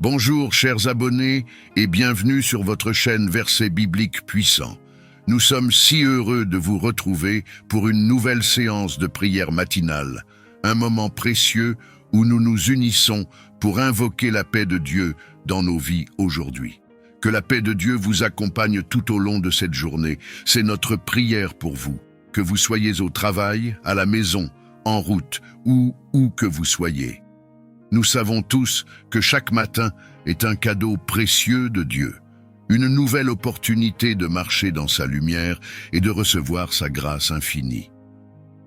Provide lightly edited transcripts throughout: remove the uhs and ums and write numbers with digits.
Bonjour chers abonnés et bienvenue sur votre chaîne Versets bibliques puissants. Nous sommes si heureux de vous retrouver pour une nouvelle séance de prière matinale, un moment précieux où nous nous unissons pour invoquer la paix de Dieu dans nos vies aujourd'hui. Que la paix de Dieu vous accompagne tout au long de cette journée. C'est notre prière pour vous. Que vous soyez au travail, à la maison, en route ou où que vous soyez. Nous savons tous que chaque matin est un cadeau précieux de Dieu, une nouvelle opportunité de marcher dans sa lumière et de recevoir sa grâce infinie.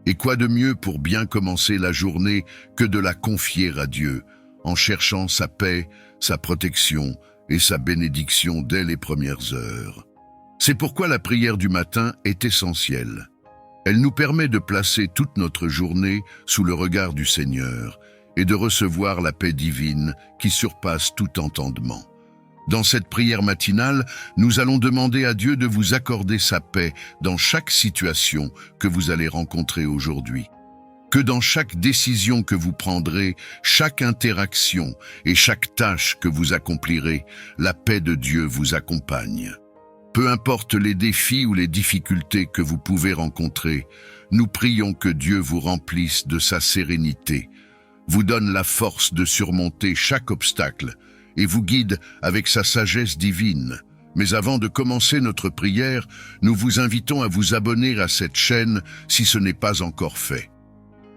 Et quoi de mieux pour bien commencer la journée que de la confier à Dieu, en cherchant sa paix, sa protection et sa bénédiction dès les premières heures. C'est pourquoi la prière du matin est essentielle. Elle nous permet de placer toute notre journée sous le regard du Seigneur et de recevoir la paix divine qui surpasse tout entendement. Dans cette prière matinale, nous allons demander à Dieu de vous accorder sa paix dans chaque situation que vous allez rencontrer aujourd'hui. Que dans chaque décision que vous prendrez, chaque interaction et chaque tâche que vous accomplirez, la paix de Dieu vous accompagne. Peu importe les défis ou les difficultés que vous pouvez rencontrer, nous prions que Dieu vous remplisse de sa sérénité, vous donne la force de surmonter chaque obstacle et vous guide avec sa sagesse divine. Mais avant de commencer notre prière, nous vous invitons à vous abonner à cette chaîne si ce n'est pas encore fait.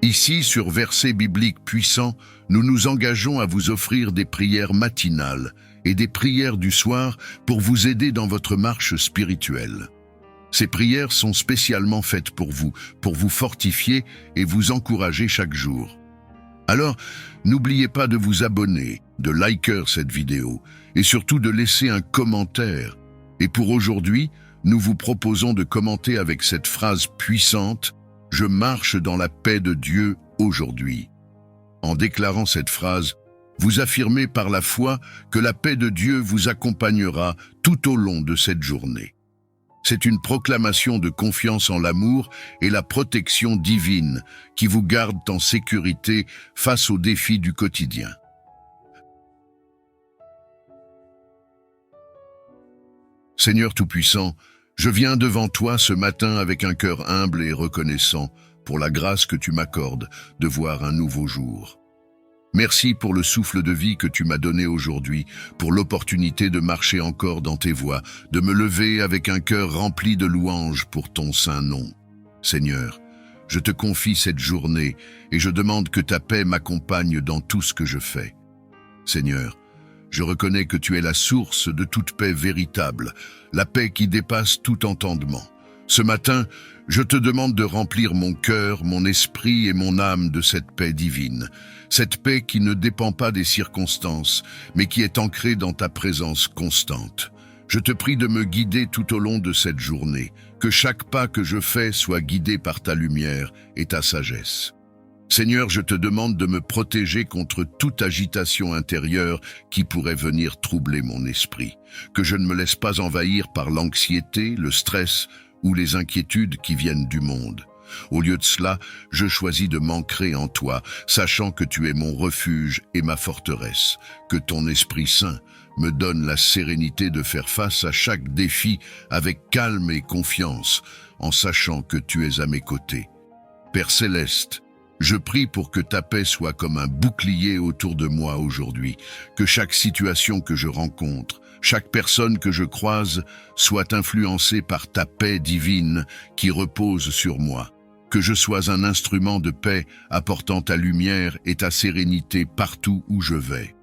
Ici, sur Versets bibliques puissants, nous nous engageons à vous offrir des prières matinales et des prières du soir pour vous aider dans votre marche spirituelle. Ces prières sont spécialement faites pour vous fortifier et vous encourager chaque jour. Alors, n'oubliez pas de vous abonner, de liker cette vidéo et surtout de laisser un commentaire. Et pour aujourd'hui, nous vous proposons de commenter avec cette phrase puissante « Je marche dans la paix de Dieu aujourd'hui ». En déclarant cette phrase, vous affirmez par la foi que la paix de Dieu vous accompagnera tout au long de cette journée. C'est une proclamation de confiance en l'amour et la protection divine qui vous garde en sécurité face aux défis du quotidien. Seigneur Tout-Puissant, je viens devant toi ce matin avec un cœur humble et reconnaissant pour la grâce que tu m'accordes de voir un nouveau jour. Merci pour le souffle de vie que tu m'as donné aujourd'hui, pour l'opportunité de marcher encore dans tes voies, de me lever avec un cœur rempli de louanges pour ton saint nom. Seigneur, je te confie cette journée et je demande que ta paix m'accompagne dans tout ce que je fais. Seigneur, je reconnais que tu es la source de toute paix véritable, la paix qui dépasse tout entendement. Ce matin, je te demande de remplir mon cœur, mon esprit et mon âme de cette paix divine, cette paix qui ne dépend pas des circonstances, mais qui est ancrée dans ta présence constante. Je te prie de me guider tout au long de cette journée, que chaque pas que je fais soit guidé par ta lumière et ta sagesse. Seigneur, je te demande de me protéger contre toute agitation intérieure qui pourrait venir troubler mon esprit, que je ne me laisse pas envahir par l'anxiété, le stress ou les inquiétudes qui viennent du monde. Au lieu de cela, je choisis de m'ancrer en toi, sachant que tu es mon refuge et ma forteresse, que ton Esprit Saint me donne la sérénité de faire face à chaque défi avec calme et confiance, en sachant que tu es à mes côtés. Père Céleste, je prie pour que ta paix soit comme un bouclier autour de moi aujourd'hui, que chaque situation que je rencontre, chaque personne que je croise soit influencée par ta paix divine qui repose sur moi, que je sois un instrument de paix apportant ta lumière et ta sérénité partout où je vais.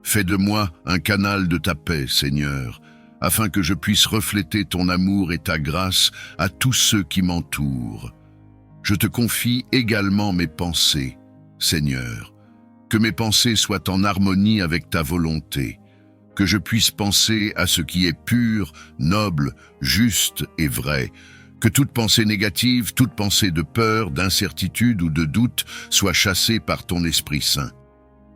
Fais de moi un canal de ta paix, Seigneur, afin que je puisse refléter ton amour et ta grâce à tous ceux qui m'entourent. Je te confie également mes pensées, Seigneur, que mes pensées soient en harmonie avec ta volonté, que je puisse penser à ce qui est pur, noble, juste et vrai, que toute pensée négative, toute pensée de peur, d'incertitude ou de doute soit chassée par ton Esprit Saint.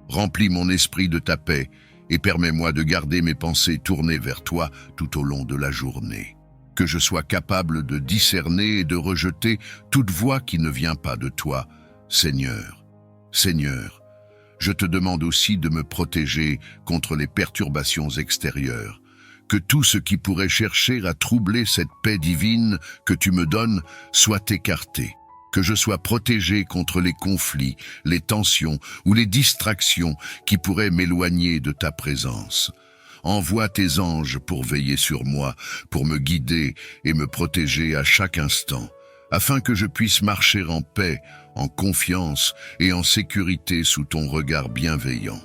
Remplis mon esprit de ta paix et permets-moi de garder mes pensées tournées vers toi tout au long de la journée. Que je sois capable de discerner et de rejeter toute voix qui ne vient pas de toi, Seigneur. Seigneur, je te demande aussi de me protéger contre les perturbations extérieures. Que tout ce qui pourrait chercher à troubler cette paix divine que tu me donnes soit écarté. Que je sois protégé contre les conflits, les tensions ou les distractions qui pourraient m'éloigner de ta présence. Envoie tes anges pour veiller sur moi, pour me guider et me protéger à chaque instant, afin que je puisse marcher en paix, en confiance et en sécurité sous ton regard bienveillant.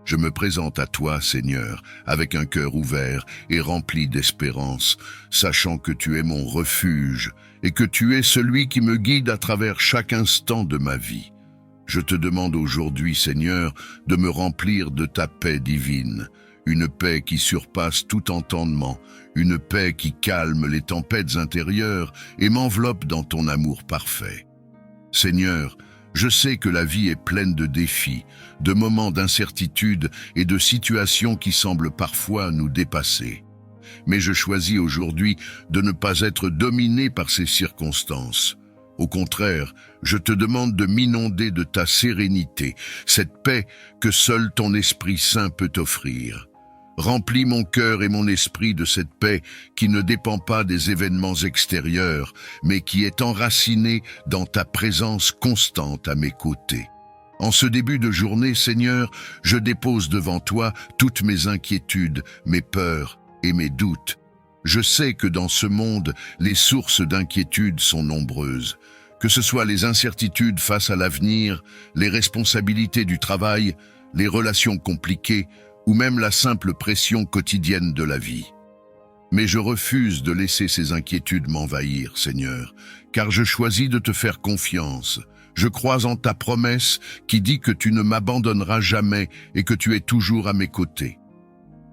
Je me présente à toi, Seigneur, avec un cœur ouvert et rempli d'espérance, sachant que tu es mon refuge et que tu es celui qui me guide à travers chaque instant de ma vie. Je te demande aujourd'hui, Seigneur, de me remplir de ta paix divine, une paix qui surpasse tout entendement, une paix qui calme les tempêtes intérieures et m'enveloppe dans ton amour parfait. Seigneur, je sais que la vie est pleine de défis, de moments d'incertitude et de situations qui semblent parfois nous dépasser. Mais je choisis aujourd'hui de ne pas être dominé par ces circonstances. Au contraire, je te demande de m'inonder de ta sérénité, cette paix que seul ton Esprit Saint peut offrir. Remplis mon cœur et mon esprit de cette paix qui ne dépend pas des événements extérieurs, mais qui est enracinée dans ta présence constante à mes côtés. En ce début de journée, Seigneur, je dépose devant toi toutes mes inquiétudes, mes peurs et mes doutes. Je sais que dans ce monde, les sources d'inquiétude sont nombreuses. Que ce soit les incertitudes face à l'avenir, les responsabilités du travail, les relations compliquées, ou même la simple pression quotidienne de la vie. Mais je refuse de laisser ces inquiétudes m'envahir, Seigneur, car je choisis de te faire confiance. Je crois en ta promesse qui dit que tu ne m'abandonneras jamais et que tu es toujours à mes côtés.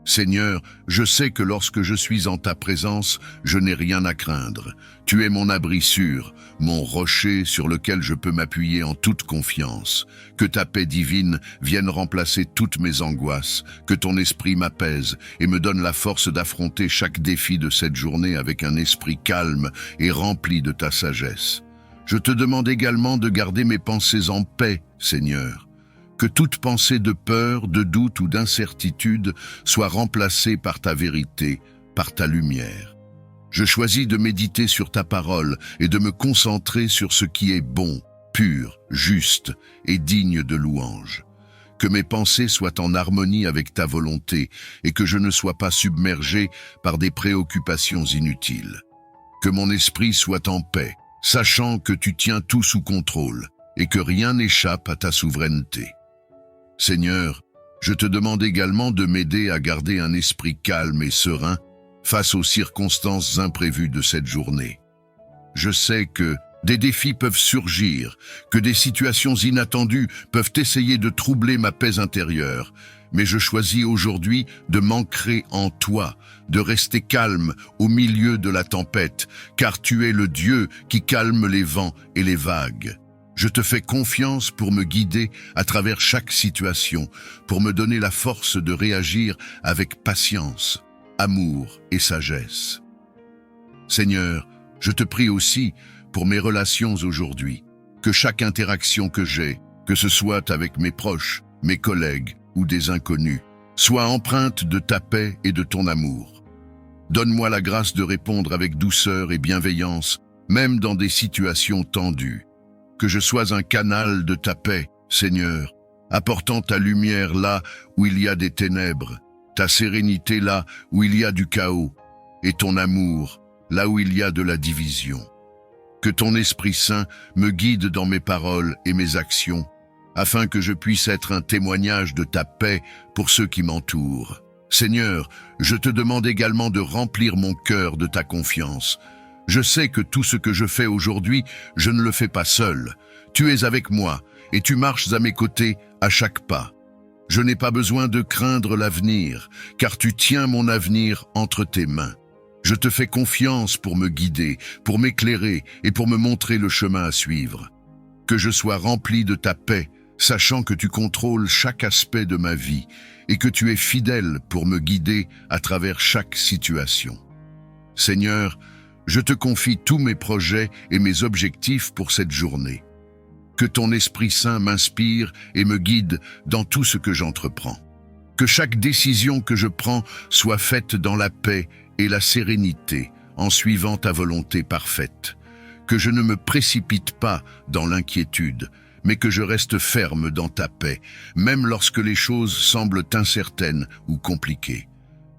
Seigneur, je sais que lorsque je suis en ta présence, je n'ai rien à craindre. Tu es mon abri sûr, mon rocher sur lequel je peux m'appuyer en toute confiance. Que ta paix divine vienne remplacer toutes mes angoisses, que ton esprit m'apaise et me donne la force d'affronter chaque défi de cette journée avec un esprit calme et rempli de ta sagesse. Je te demande également de garder mes pensées en paix, Seigneur. Que toute pensée de peur, de doute ou d'incertitude soit remplacée par ta vérité, par ta lumière. Je choisis de méditer sur ta parole et de me concentrer sur ce qui est bon, pur, juste et digne de louange. Que mes pensées soient en harmonie avec ta volonté et que je ne sois pas submergé par des préoccupations inutiles. Que mon esprit soit en paix, sachant que tu tiens tout sous contrôle et que rien n'échappe à ta souveraineté. Seigneur, je te demande également de m'aider à garder un esprit calme et serein face aux circonstances imprévues de cette journée. Je sais que des défis peuvent surgir, que des situations inattendues peuvent essayer de troubler ma paix intérieure, mais je choisis aujourd'hui de m'ancrer en toi, de rester calme au milieu de la tempête, car tu es le Dieu qui calme les vents et les vagues. Je te fais confiance pour me guider à travers chaque situation, pour me donner la force de réagir avec patience, amour et sagesse. Seigneur, je te prie aussi pour mes relations aujourd'hui, que chaque interaction que j'ai, que ce soit avec mes proches, mes collègues ou des inconnus, soit empreinte de ta paix et de ton amour. Donne-moi la grâce de répondre avec douceur et bienveillance, même dans des situations tendues. Que je sois un canal de ta paix, Seigneur, apportant ta lumière là où il y a des ténèbres, ta sérénité là où il y a du chaos, et ton amour là où il y a de la division. Que ton Esprit Saint me guide dans mes paroles et mes actions, afin que je puisse être un témoignage de ta paix pour ceux qui m'entourent. Seigneur, je te demande également de remplir mon cœur de ta confiance. Je sais que tout ce que je fais aujourd'hui, je ne le fais pas seul. Tu es avec moi et tu marches à mes côtés à chaque pas. Je n'ai pas besoin de craindre l'avenir, car tu tiens mon avenir entre tes mains. Je te fais confiance pour me guider, pour m'éclairer et pour me montrer le chemin à suivre. Que je sois rempli de ta paix, sachant que tu contrôles chaque aspect de ma vie et que tu es fidèle pour me guider à travers chaque situation. Seigneur, je te confie tous mes projets et mes objectifs pour cette journée. Que ton Esprit Saint m'inspire et me guide dans tout ce que j'entreprends. Que chaque décision que je prends soit faite dans la paix et la sérénité, en suivant ta volonté parfaite. Que je ne me précipite pas dans l'inquiétude, mais que je reste ferme dans ta paix, même lorsque les choses semblent incertaines ou compliquées.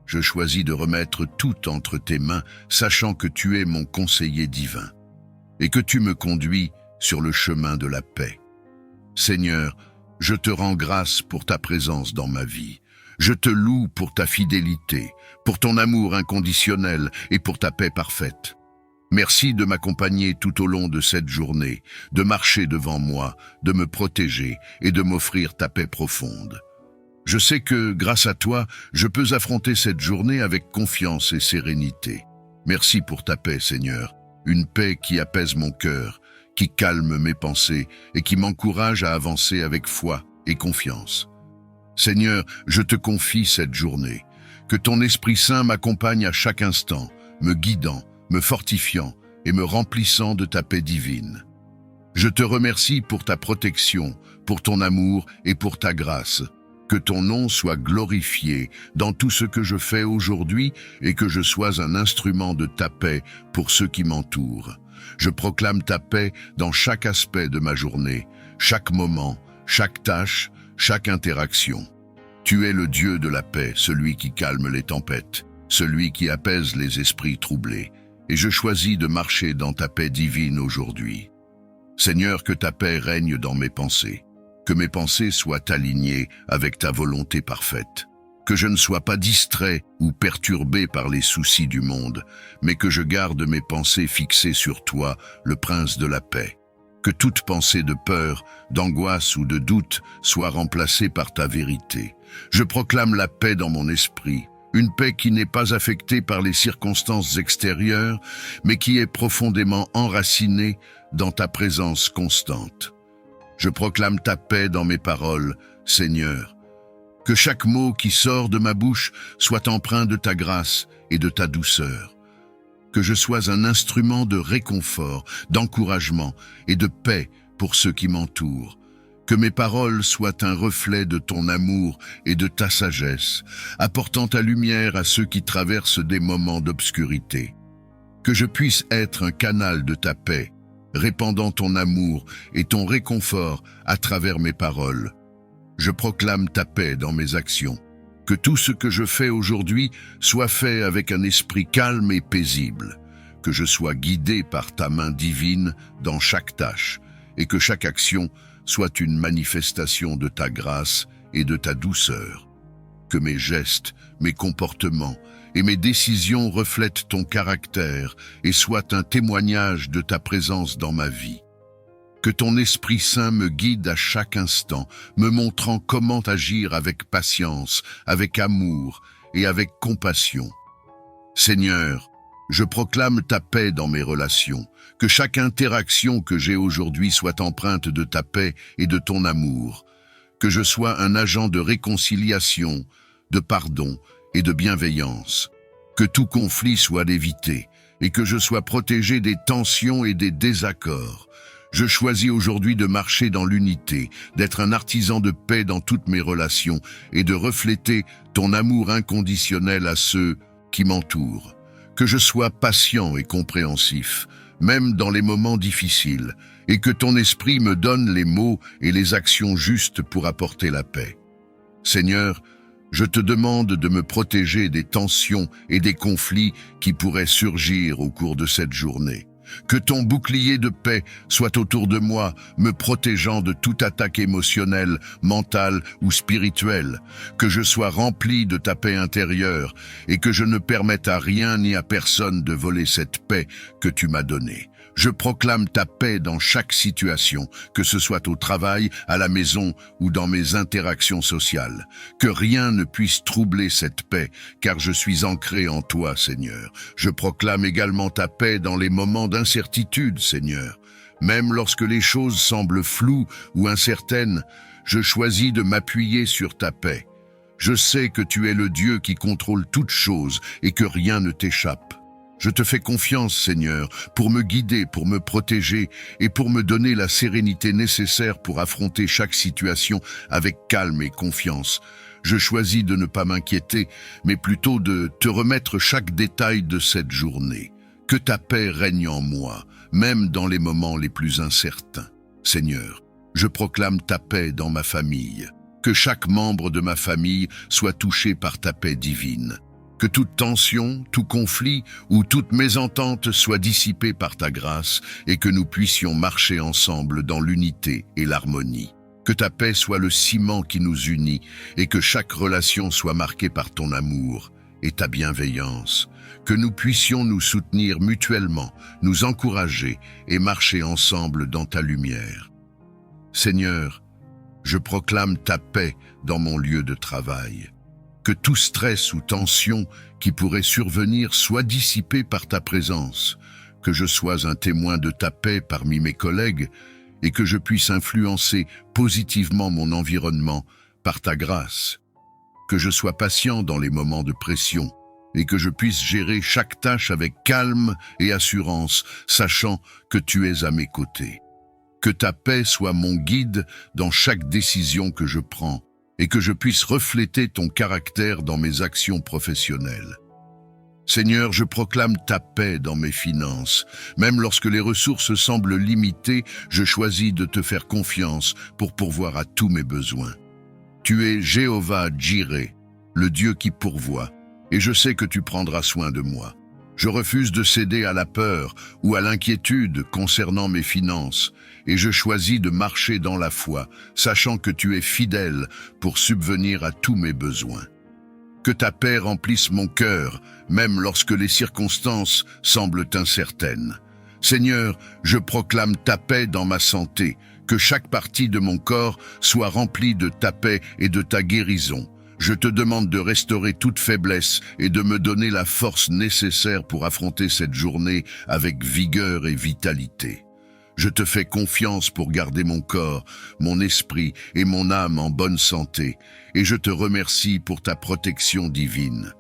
Je choisis de remettre tout entre tes mains, sachant que tu es mon conseiller divin, et que tu me conduis sur le chemin de la paix. Seigneur, je te rends grâce pour ta présence dans ma vie. Je te loue pour ta fidélité, pour ton amour inconditionnel et pour ta paix parfaite. Merci de m'accompagner tout au long de cette journée, de marcher devant moi, de me protéger et de m'offrir ta paix profonde. Je sais que, grâce à toi, je peux affronter cette journée avec confiance et sérénité. Merci pour ta paix, Seigneur, une paix qui apaise mon cœur, qui calme mes pensées et qui m'encourage à avancer avec foi et confiance. Seigneur, je te confie cette journée. Que ton Esprit Saint m'accompagne à chaque instant, me guidant, me fortifiant et me remplissant de ta paix divine. Je te remercie pour ta protection, pour ton amour et pour ta grâce. Que ton nom soit glorifié dans tout ce que je fais aujourd'hui et que je sois un instrument de ta paix pour ceux qui m'entourent. Je proclame ta paix dans chaque aspect de ma journée, chaque moment, chaque tâche, chaque interaction. Tu es le Dieu de la paix, celui qui calme les tempêtes, celui qui apaise les esprits troublés, et je choisis de marcher dans ta paix divine aujourd'hui. Seigneur, que ta paix règne dans mes pensées, que mes pensées soient alignées avec ta volonté parfaite, que je ne sois pas distrait ou perturbé par les soucis du monde, mais que je garde mes pensées fixées sur toi, le Prince de la paix. Que toute pensée de peur, d'angoisse ou de doute soit remplacée par ta vérité. Je proclame la paix dans mon esprit, une paix qui n'est pas affectée par les circonstances extérieures, mais qui est profondément enracinée dans ta présence constante. Je proclame ta paix dans mes paroles, Seigneur. Que chaque mot qui sort de ma bouche soit empreint de ta grâce et de ta douceur. Que je sois un instrument de réconfort, d'encouragement et de paix pour ceux qui m'entourent. Que mes paroles soient un reflet de ton amour et de ta sagesse, apportant ta lumière à ceux qui traversent des moments d'obscurité. Que je puisse être un canal de ta paix, répandant ton amour et ton réconfort à travers mes paroles. Je proclame ta paix dans mes actions. Que tout ce que je fais aujourd'hui soit fait avec un esprit calme et paisible. Que je sois guidé par ta main divine dans chaque tâche et que chaque action soit une manifestation de ta grâce et de ta douceur. Que mes gestes, mes comportements et mes décisions reflètent ton caractère et soient un témoignage de ta présence dans ma vie. Que ton Esprit Saint me guide à chaque instant, me montrant comment agir avec patience, avec amour et avec compassion. Seigneur, je proclame ta paix dans mes relations, que chaque interaction que j'ai aujourd'hui soit empreinte de ta paix et de ton amour, que je sois un agent de réconciliation, de pardon et de bienveillance, que tout conflit soit évité et que je sois protégé des tensions et des désaccords. Je choisis aujourd'hui de marcher dans l'unité, d'être un artisan de paix dans toutes mes relations et de refléter ton amour inconditionnel à ceux qui m'entourent. Que je sois patient et compréhensif, même dans les moments difficiles, et que ton esprit me donne les mots et les actions justes pour apporter la paix. Seigneur, je te demande de me protéger des tensions et des conflits qui pourraient surgir au cours de cette journée. Que ton bouclier de paix soit autour de moi, me protégeant de toute attaque émotionnelle, mentale ou spirituelle. Que je sois rempli de ta paix intérieure et que je ne permette à rien ni à personne de voler cette paix que tu m'as donnée. Je proclame ta paix dans chaque situation, que ce soit au travail, à la maison ou dans mes interactions sociales. Que rien ne puisse troubler cette paix, car je suis ancré en toi, Seigneur. Je proclame également ta paix dans les moments d'incertitude, Seigneur. Même lorsque les choses semblent floues ou incertaines, je choisis de m'appuyer sur ta paix. Je sais que tu es le Dieu qui contrôle toutes choses et que rien ne t'échappe. Je te fais confiance, Seigneur, pour me guider, pour me protéger et pour me donner la sérénité nécessaire pour affronter chaque situation avec calme et confiance. Je choisis de ne pas m'inquiéter, mais plutôt de te remettre chaque détail de cette journée. Que ta paix règne en moi, même dans les moments les plus incertains. Seigneur, je proclame ta paix dans ma famille. Que chaque membre de ma famille soit touché par ta paix divine. Que toute tension, tout conflit ou toute mésentente soit dissipée par ta grâce et que nous puissions marcher ensemble dans l'unité et l'harmonie. Que ta paix soit le ciment qui nous unit et que chaque relation soit marquée par ton amour et ta bienveillance. Que nous puissions nous soutenir mutuellement, nous encourager et marcher ensemble dans ta lumière. Seigneur, je proclame ta paix dans mon lieu de travail. Que tout stress ou tension qui pourrait survenir soit dissipé par ta présence. Que je sois un témoin de ta paix parmi mes collègues et que je puisse influencer positivement mon environnement par ta grâce. Que je sois patient dans les moments de pression et que je puisse gérer chaque tâche avec calme et assurance, sachant que tu es à mes côtés. Que ta paix soit mon guide dans chaque décision que je prends et que je puisse refléter ton caractère dans mes actions professionnelles. Seigneur, je proclame ta paix dans mes finances. Même lorsque les ressources semblent limitées, je choisis de te faire confiance pour pourvoir à tous mes besoins. Tu es Jéhovah Jireh, le Dieu qui pourvoit, et je sais que tu prendras soin de moi. Je refuse de céder à la peur ou à l'inquiétude concernant mes finances, et je choisis de marcher dans la foi, sachant que tu es fidèle pour subvenir à tous mes besoins. Que ta paix remplisse mon cœur, même lorsque les circonstances semblent incertaines. Seigneur, je proclame ta paix dans ma santé, que chaque partie de mon corps soit remplie de ta paix et de ta guérison. Je te demande de restaurer toute faiblesse et de me donner la force nécessaire pour affronter cette journée avec vigueur et vitalité. Je te fais confiance pour garder mon corps, mon esprit et mon âme en bonne santé, et je te remercie pour ta protection divine.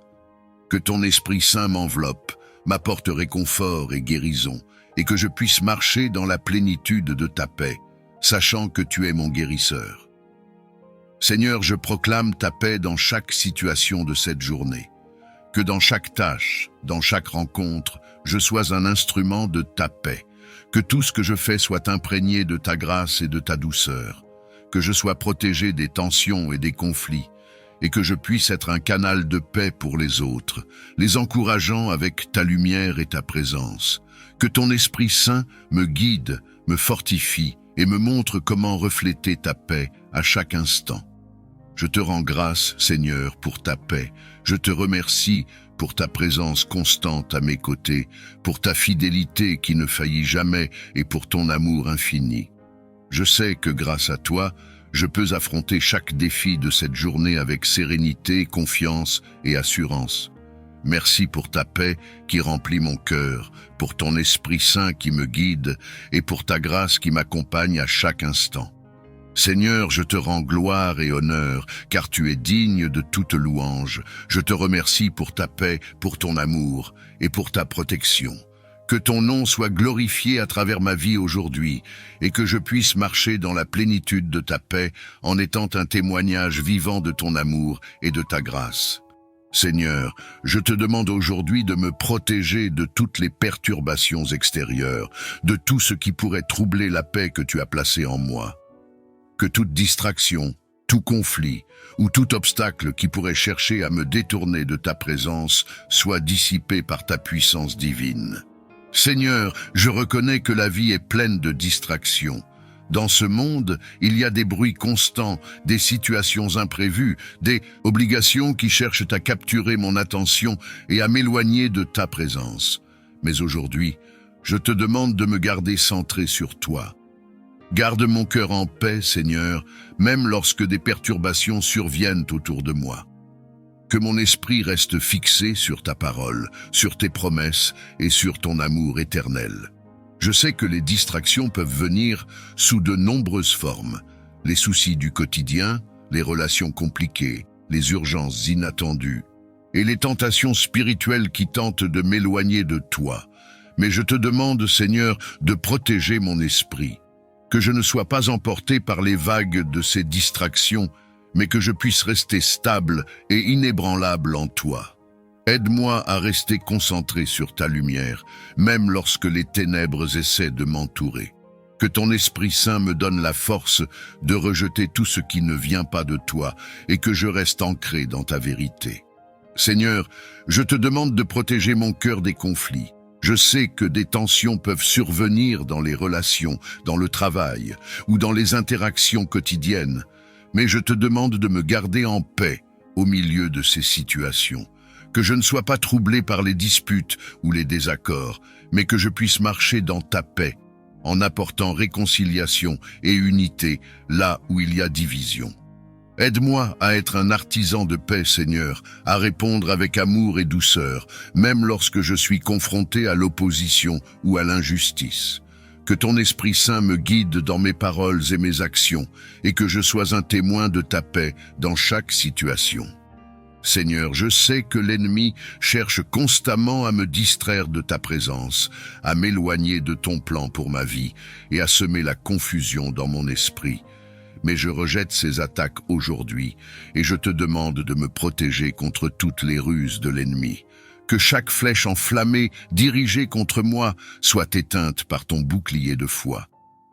Que ton Esprit Saint m'enveloppe, m'apporte réconfort et guérison, et que je puisse marcher dans la plénitude de ta paix, sachant que tu es mon guérisseur. Seigneur, je proclame ta paix dans chaque situation de cette journée. Que dans chaque tâche, dans chaque rencontre, je sois un instrument de ta paix. Que tout ce que je fais soit imprégné de ta grâce et de ta douceur. Que je sois protégé des tensions et des conflits. Et que je puisse être un canal de paix pour les autres, les encourageant avec ta lumière et ta présence. Que ton Esprit Saint me guide, me fortifie et me montre comment refléter ta paix à chaque instant. Je te rends grâce, Seigneur, pour ta paix. Je te remercie pour ta présence constante à mes côtés, pour ta fidélité qui ne faillit jamais et pour ton amour infini. Je sais que grâce à toi, je peux affronter chaque défi de cette journée avec sérénité, confiance et assurance. Merci pour ta paix qui remplit mon cœur, pour ton Esprit Saint qui me guide et pour ta grâce qui m'accompagne à chaque instant. Seigneur, je te rends gloire et honneur, car tu es digne de toute louange. Je te remercie pour ta paix, pour ton amour et pour ta protection. Que ton nom soit glorifié à travers ma vie aujourd'hui et que je puisse marcher dans la plénitude de ta paix en étant un témoignage vivant de ton amour et de ta grâce. Seigneur, je te demande aujourd'hui de me protéger de toutes les perturbations extérieures, de tout ce qui pourrait troubler la paix que tu as placée en moi. Que toute distraction, tout conflit ou tout obstacle qui pourrait chercher à me détourner de ta présence soit dissipé par ta puissance divine. Seigneur, je reconnais que la vie est pleine de distractions. Dans ce monde, il y a des bruits constants, des situations imprévues, des obligations qui cherchent à capturer mon attention et à m'éloigner de ta présence. Mais aujourd'hui, je te demande de me garder centré sur toi. Garde mon cœur en paix, Seigneur, même lorsque des perturbations surviennent autour de moi. Que mon esprit reste fixé sur ta parole, sur tes promesses et sur ton amour éternel. Je sais que les distractions peuvent venir sous de nombreuses formes. Les soucis du quotidien, les relations compliquées, les urgences inattendues. et les tentations spirituelles qui tentent de m'éloigner de toi. Mais je te demande, Seigneur, de protéger mon esprit, que je ne sois pas emporté par les vagues de ces distractions, mais que je puisse rester stable et inébranlable en toi. Aide-moi à rester concentré sur ta lumière, même lorsque les ténèbres essaient de m'entourer. Que ton Esprit Saint me donne la force de rejeter tout ce qui ne vient pas de toi et que je reste ancré dans ta vérité. Seigneur, je te demande de protéger mon cœur des conflits. Je sais que des tensions peuvent survenir dans les relations, dans le travail ou dans les interactions quotidiennes, mais je te demande de me garder en paix au milieu de ces situations. Que je ne sois pas troublé par les disputes ou les désaccords, mais que je puisse marcher dans ta paix, en apportant réconciliation et unité là où il y a division. Aide-moi à être un artisan de paix, Seigneur, à répondre avec amour et douceur, même lorsque je suis confronté à l'opposition ou à l'injustice. Que ton Esprit Saint me guide dans mes paroles et mes actions, et que je sois un témoin de ta paix dans chaque situation. Seigneur, je sais que l'ennemi cherche constamment à me distraire de ta présence, à m'éloigner de ton plan pour ma vie et à semer la confusion dans mon esprit. Mais je rejette ces attaques aujourd'hui et je te demande de me protéger contre toutes les ruses de l'ennemi. Que chaque flèche enflammée dirigée contre moi soit éteinte par ton bouclier de foi.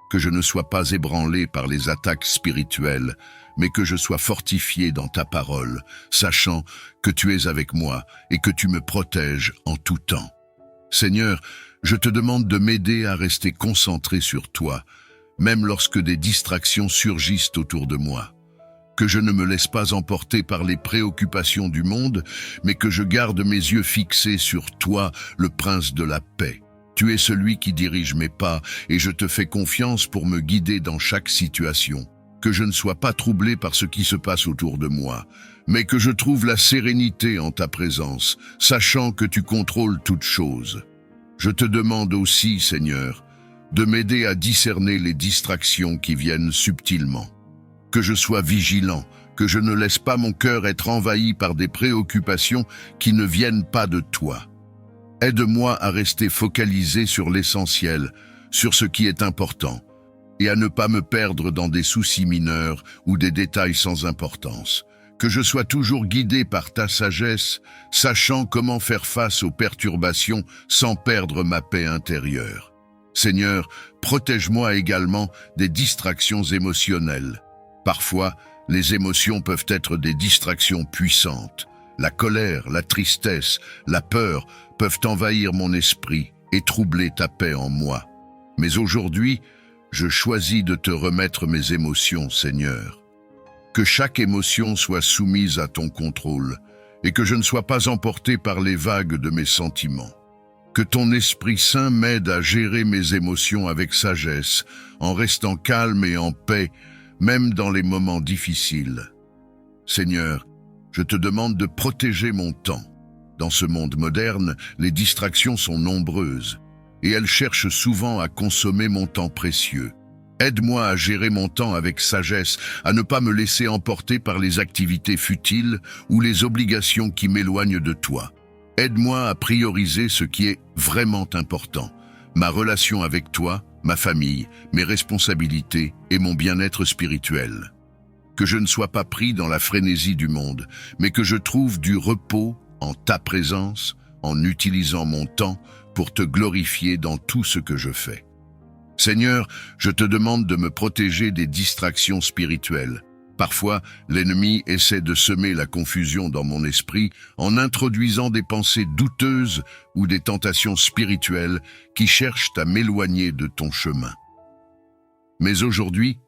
Que je ne sois pas ébranlé par les attaques spirituelles, mais que je sois fortifié dans ta parole, sachant que tu es avec moi et que tu me protèges en tout temps. Seigneur, je te demande de m'aider à rester concentré sur toi, même lorsque des distractions surgissent autour de moi. Que je ne me laisse pas emporter par les préoccupations du monde, mais que je garde mes yeux fixés sur toi, le Prince de la paix. Tu es celui qui dirige mes pas et je te fais confiance pour me guider dans chaque situation. Que je ne sois pas troublé par ce qui se passe autour de moi, mais que je trouve la sérénité en ta présence, sachant que tu contrôles toutes choses. Je te demande aussi, Seigneur, de m'aider à discerner les distractions qui viennent subtilement. Que je sois vigilant, que je ne laisse pas mon cœur être envahi par des préoccupations qui ne viennent pas de toi. Aide-moi à rester focalisé sur l'essentiel, sur ce qui est important, et à ne pas me perdre dans des soucis mineurs ou des détails sans importance. Que je sois toujours guidé par ta sagesse, sachant comment faire face aux perturbations sans perdre ma paix intérieure. Seigneur, protège-moi également des distractions émotionnelles. Parfois, les émotions peuvent être des distractions puissantes. La colère, la tristesse, la peur peuvent envahir mon esprit et troubler ta paix en moi. Mais aujourd'hui, je choisis de te remettre mes émotions, Seigneur. Que chaque émotion soit soumise à ton contrôle et que je ne sois pas emporté par les vagues de mes sentiments. Que ton Esprit Saint m'aide à gérer mes émotions avec sagesse, en restant calme et en paix, même dans les moments difficiles. Seigneur, je te demande de protéger mon temps. Dans ce monde moderne, les distractions sont nombreuses et elles cherchent souvent à consommer mon temps précieux. Aide-moi à gérer mon temps avec sagesse, à ne pas me laisser emporter par les activités futiles ou les obligations qui m'éloignent de toi. Aide-moi à prioriser ce qui est vraiment important, ma relation avec toi, ma famille, mes responsabilités et mon bien-être spirituel. Que je ne sois pas pris dans la frénésie du monde, mais que je trouve du repos en ta présence, en utilisant mon temps pour te glorifier dans tout ce que je fais. Seigneur, je te demande de me protéger des distractions spirituelles. Parfois, l'ennemi essaie de semer la confusion dans mon esprit en introduisant des pensées douteuses ou des tentations spirituelles qui cherchent à m'éloigner de ton chemin. Mais aujourd'hui,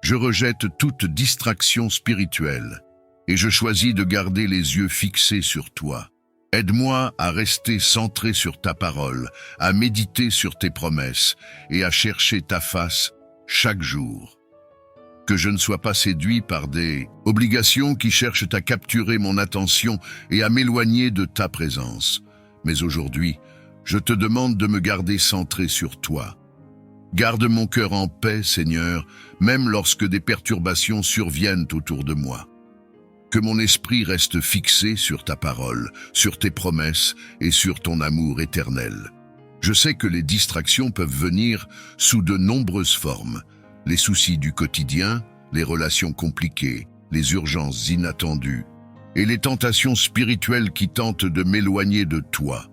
je rejette toute distraction spirituelle et je choisis de garder les yeux fixés sur toi. Aide-moi à rester centré sur ta parole, à méditer sur tes promesses et à chercher ta face chaque jour. Que je ne sois pas séduit par des obligations qui cherchent à capturer mon attention et à m'éloigner de ta présence. Mais aujourd'hui, je te demande de me garder centré sur toi. Garde mon cœur en paix, Seigneur, même lorsque des perturbations surviennent autour de moi. Que mon esprit reste fixé sur ta parole, sur tes promesses et sur ton amour éternel. Je sais que les distractions peuvent venir sous de nombreuses formes. Les soucis du quotidien, les relations compliquées, les urgences inattendues et les tentations spirituelles qui tentent de m'éloigner de toi.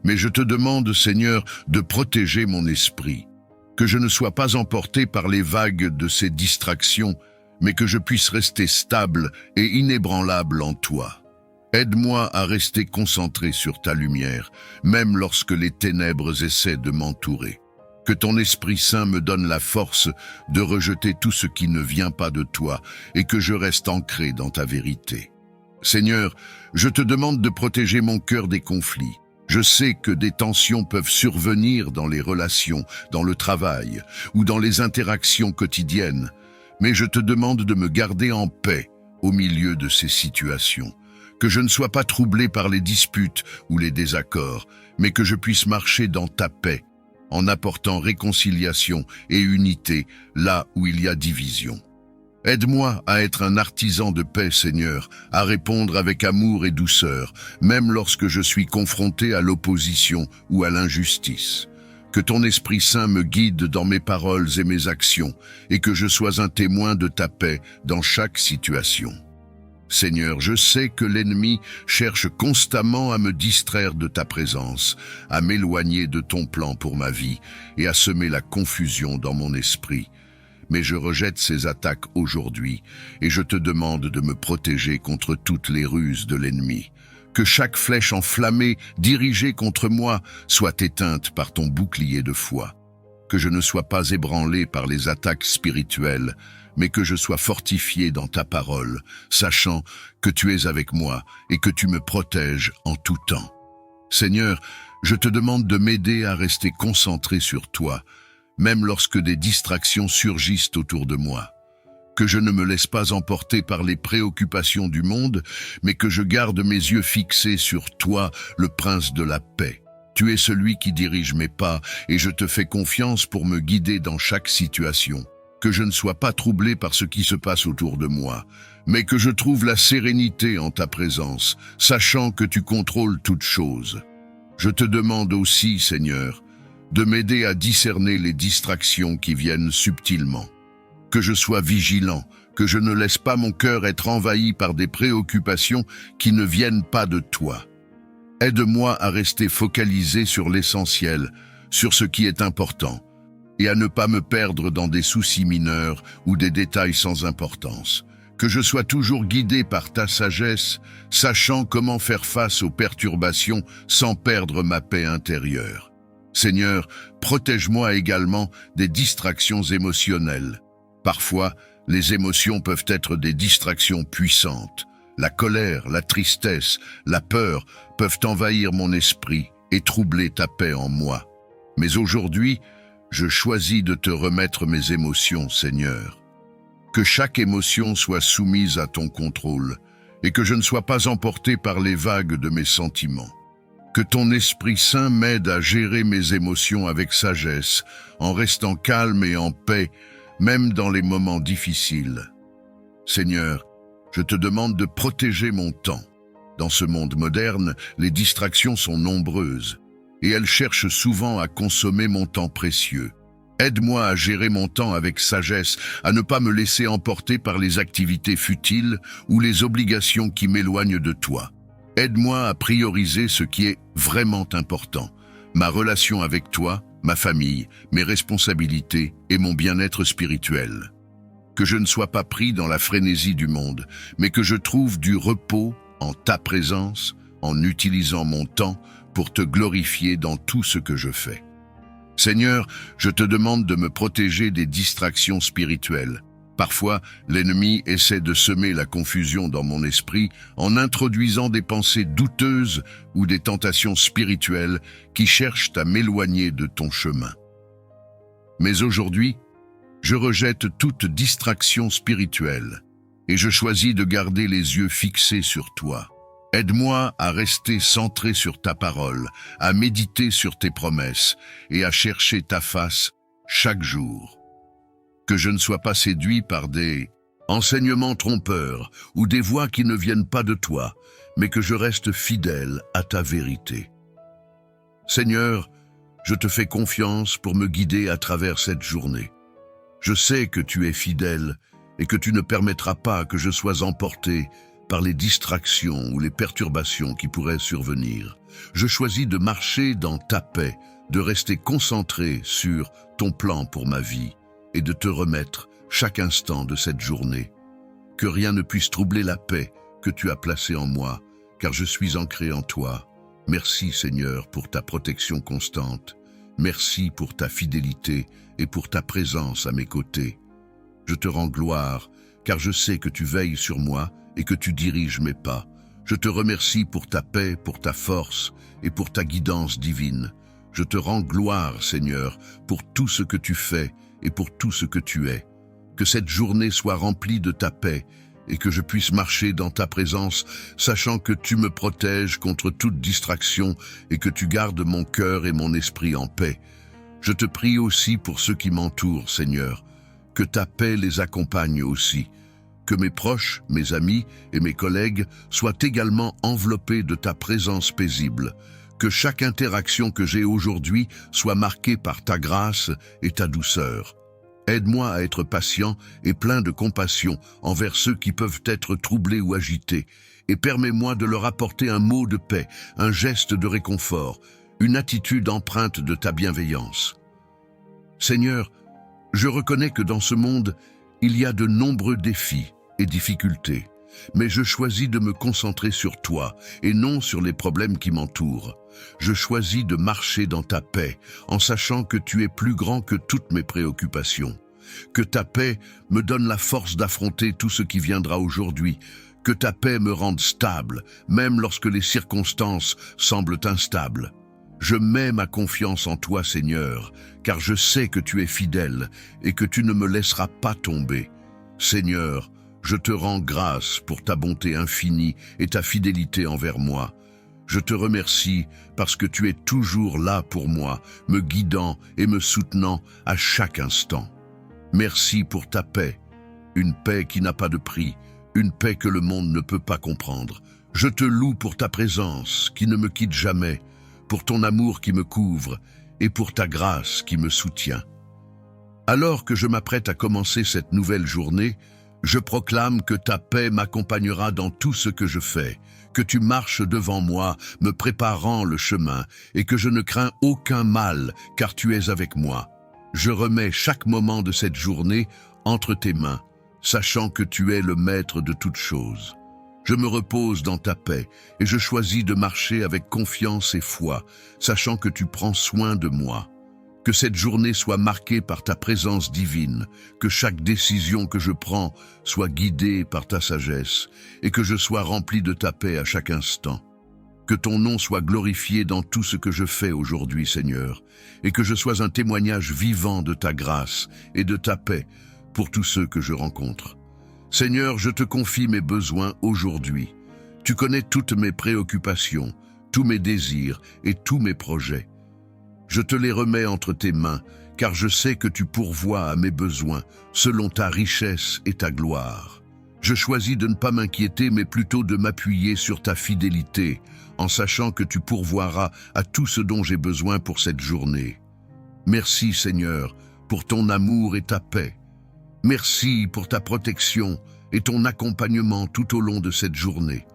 Mais je te demande, Seigneur, de protéger mon esprit, que je ne sois pas emporté par les vagues de ces distractions, mais que je puisse rester stable et inébranlable en toi. Aide-moi à rester concentré sur ta lumière, même lorsque les ténèbres essaient de m'entourer. Que ton Esprit Saint me donne la force de rejeter tout ce qui ne vient pas de toi et que je reste ancré dans ta vérité. Seigneur, je te demande de protéger mon cœur des conflits. Je sais que des tensions peuvent survenir dans les relations, dans le travail ou dans les interactions quotidiennes, mais je te demande de me garder en paix au milieu de ces situations. Que je ne sois pas troublé par les disputes ou les désaccords, mais que je puisse marcher dans ta paix, en apportant réconciliation et unité là où il y a division. Aide-moi à être un artisan de paix, Seigneur, à répondre avec amour et douceur, même lorsque je suis confronté à l'opposition ou à l'injustice. Que ton Esprit Saint me guide dans mes paroles et mes actions, et que je sois un témoin de ta paix dans chaque situation. Seigneur, je sais que l'ennemi cherche constamment à me distraire de ta présence, à m'éloigner de ton plan pour ma vie et à semer la confusion dans mon esprit. Mais je rejette ces attaques aujourd'hui et je te demande de me protéger contre toutes les ruses de l'ennemi. Que chaque flèche enflammée dirigée contre moi soit éteinte par ton bouclier de foi. Que je ne sois pas ébranlé par les attaques spirituelles, mais que je sois fortifié dans ta parole, sachant que tu es avec moi et que tu me protèges en tout temps. Seigneur, je te demande de m'aider à rester concentré sur toi, même lorsque des distractions surgissent autour de moi. Que je ne me laisse pas emporter par les préoccupations du monde, mais que je garde mes yeux fixés sur toi, le Prince de la paix. Tu es celui qui dirige mes pas et je te fais confiance pour me guider dans chaque situation. Que je ne sois pas troublé par ce qui se passe autour de moi, mais que je trouve la sérénité en ta présence, sachant que tu contrôles toutes choses. Je te demande aussi, Seigneur, de m'aider à discerner les distractions qui viennent subtilement. Que je sois vigilant, que je ne laisse pas mon cœur être envahi par des préoccupations qui ne viennent pas de toi. Aide-moi à rester focalisé sur l'essentiel, sur ce qui est important, et à ne pas me perdre dans des soucis mineurs ou des détails sans importance. Que je sois toujours guidé par ta sagesse, sachant comment faire face aux perturbations sans perdre ma paix intérieure. Seigneur, protège-moi également des distractions émotionnelles. Parfois, les émotions peuvent être des distractions puissantes. La colère, la tristesse, la peur peuvent envahir mon esprit et troubler ta paix en moi. Mais aujourd'hui, je choisis de te remettre mes émotions, Seigneur. Que chaque émotion soit soumise à ton contrôle et que je ne sois pas emporté par les vagues de mes sentiments. Que ton Esprit Saint m'aide à gérer mes émotions avec sagesse, en restant calme et en paix, même dans les moments difficiles. Seigneur, je te demande de protéger mon temps. Dans ce monde moderne, les distractions sont nombreuses et elles cherchent souvent à consommer mon temps précieux. Aide-moi à gérer mon temps avec sagesse, à ne pas me laisser emporter par les activités futiles ou les obligations qui m'éloignent de toi. Aide-moi à prioriser ce qui est vraiment important, ma relation avec toi, ma famille, mes responsabilités et mon bien-être spirituel. Que je ne sois pas pris dans la frénésie du monde, mais que je trouve du repos en ta présence, en utilisant mon temps pour te glorifier dans tout ce que je fais. Seigneur, je te demande de me protéger des distractions spirituelles. Parfois, l'ennemi essaie de semer la confusion dans mon esprit en introduisant des pensées douteuses ou des tentations spirituelles qui cherchent à m'éloigner de ton chemin. Mais aujourd'hui, je rejette toute distraction spirituelle et je choisis de garder les yeux fixés sur toi. Aide-moi à rester centré sur ta parole, à méditer sur tes promesses et à chercher ta face chaque jour. Que je ne sois pas séduit par des enseignements trompeurs ou des voix qui ne viennent pas de toi, mais que je reste fidèle à ta vérité. Seigneur, je te fais confiance pour me guider à travers cette journée. Je sais que tu es fidèle et que tu ne permettras pas que je sois emporté par les distractions ou les perturbations qui pourraient survenir. Je choisis de marcher dans ta paix, de rester concentré sur ton plan pour ma vie et de te remettre chaque instant de cette journée. Que rien ne puisse troubler la paix que tu as placée en moi, car je suis ancré en toi. Merci Seigneur pour ta protection constante. Merci pour ta fidélité et pour ta présence à mes côtés. Je te rends gloire, car je sais que tu veilles sur moi et que tu diriges mes pas. Je te remercie pour ta paix, pour ta force et pour ta guidance divine. Je te rends gloire, Seigneur, pour tout ce que tu fais et pour tout ce que tu es. Que cette journée soit remplie de ta paix et que je puisse marcher dans ta présence, sachant que tu me protèges contre toute distraction et que tu gardes mon cœur et mon esprit en paix. Je te prie aussi pour ceux qui m'entourent, Seigneur, que ta paix les accompagne aussi, que mes proches, mes amis et mes collègues soient également enveloppés de ta présence paisible, que chaque interaction que j'ai aujourd'hui soit marquée par ta grâce et ta douceur. Aide-moi à être patient et plein de compassion envers ceux qui peuvent être troublés ou agités, et permets-moi de leur apporter un mot de paix, un geste de réconfort, une attitude empreinte de ta bienveillance. Seigneur, je reconnais que dans ce monde, il y a de nombreux défis et difficultés, mais je choisis de me concentrer sur toi et non sur les problèmes qui m'entourent. Je choisis de marcher dans ta paix, en sachant que tu es plus grand que toutes mes préoccupations. Que ta paix me donne la force d'affronter tout ce qui viendra aujourd'hui. Que ta paix me rende stable, même lorsque les circonstances semblent instables. Je mets ma confiance en toi, Seigneur, car je sais que tu es fidèle et que tu ne me laisseras pas tomber. Seigneur, je te rends grâce pour ta bonté infinie et ta fidélité envers moi. Je te remercie parce que tu es toujours là pour moi, me guidant et me soutenant à chaque instant. Merci pour ta paix, une paix qui n'a pas de prix, une paix que le monde ne peut pas comprendre. Je te loue pour ta présence qui ne me quitte jamais, pour ton amour qui me couvre et pour ta grâce qui me soutient. Alors que je m'apprête à commencer cette nouvelle journée, je proclame que ta paix m'accompagnera dans tout ce que je fais, que tu marches devant moi, me préparant le chemin, et que je ne crains aucun mal, car tu es avec moi. Je remets chaque moment de cette journée entre tes mains, sachant que tu es le maître de toutes choses. Je me repose dans ta paix, et je choisis de marcher avec confiance et foi, sachant que tu prends soin de moi. Que cette journée soit marquée par ta présence divine, que chaque décision que je prends soit guidée par ta sagesse et que je sois rempli de ta paix à chaque instant. Que ton nom soit glorifié dans tout ce que je fais aujourd'hui, Seigneur, et que je sois un témoignage vivant de ta grâce et de ta paix pour tous ceux que je rencontre. Seigneur, je te confie mes besoins aujourd'hui. Tu connais toutes mes préoccupations, tous mes désirs et tous mes projets. Je te les remets entre tes mains, car je sais que tu pourvois à mes besoins, selon ta richesse et ta gloire. Je choisis de ne pas m'inquiéter, mais plutôt de m'appuyer sur ta fidélité, en sachant que tu pourvoiras à tout ce dont j'ai besoin pour cette journée. Merci, Seigneur, pour ton amour et ta paix. Merci pour ta protection et ton accompagnement tout au long de cette journée.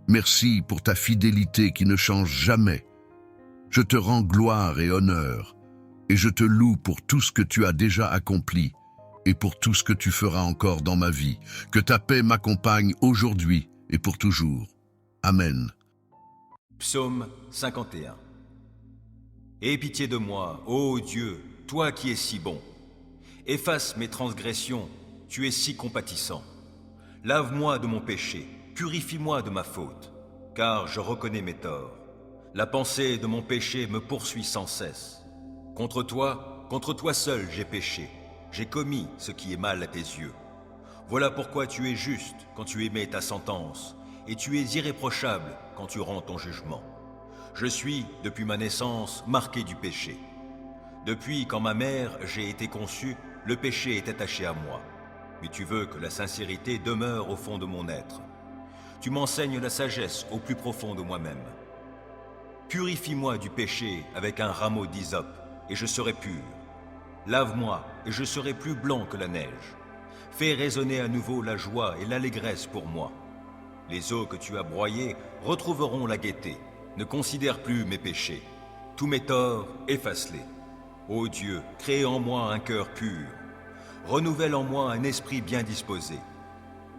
Merci pour ta fidélité qui ne change jamais. Je te rends gloire et honneur, et je te loue pour tout ce que tu as déjà accompli et pour tout ce que tu feras encore dans ma vie. Que ta paix m'accompagne aujourd'hui et pour toujours. Amen. Psaume 51. Aie pitié de moi, ô Dieu, toi qui es si bon. Efface mes transgressions, tu es si compatissant. Lave-moi de mon péché, purifie-moi de ma faute, car je reconnais mes torts. La pensée de mon péché me poursuit sans cesse. Contre toi seul j'ai péché. J'ai commis ce qui est mal à tes yeux. Voilà pourquoi tu es juste quand tu émets ta sentence, et tu es irréprochable quand tu rends ton jugement. Je suis, depuis ma naissance, marqué du péché. Depuis quand ma mère j'ai été conçue, le péché est attaché à moi. Mais tu veux que la sincérité demeure au fond de mon être. Tu m'enseignes la sagesse au plus profond de moi-même. Purifie-moi du péché avec un rameau d'hysope, et je serai pur. Lave-moi, et je serai plus blanc que la neige. Fais résonner à nouveau la joie et l'allégresse pour moi. Les eaux que tu as broyées retrouveront la gaieté. Ne considère plus mes péchés. Tous mes torts, efface-les. Ô Dieu, crée en moi un cœur pur. Renouvelle en moi un esprit bien disposé.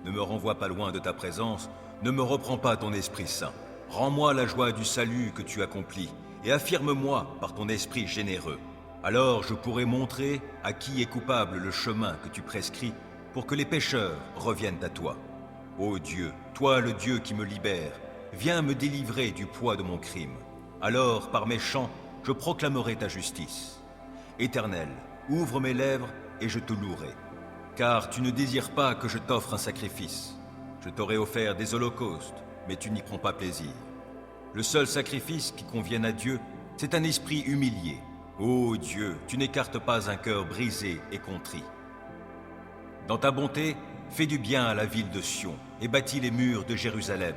Ne me renvoie pas loin de ta présence, ne me reprends pas ton Esprit Saint. Rends-moi la joie du salut que tu accomplis, et affirme-moi par ton esprit généreux. Alors je pourrai montrer à qui est coupable le chemin que tu prescris, pour que les pécheurs reviennent à toi. Ô Dieu, toi le Dieu qui me libère, viens me délivrer du poids de mon crime. Alors, par mes chants, je proclamerai ta justice. Éternel, ouvre mes lèvres et je te louerai. Car tu ne désires pas que je t'offre un sacrifice. Je t'aurais offert des holocaustes, mais tu n'y prends pas plaisir. Le seul sacrifice qui convienne à Dieu, c'est un esprit humilié. Ô Dieu, tu n'écartes pas un cœur brisé et contrit. Dans ta bonté, fais du bien à la ville de Sion et bâtis les murs de Jérusalem.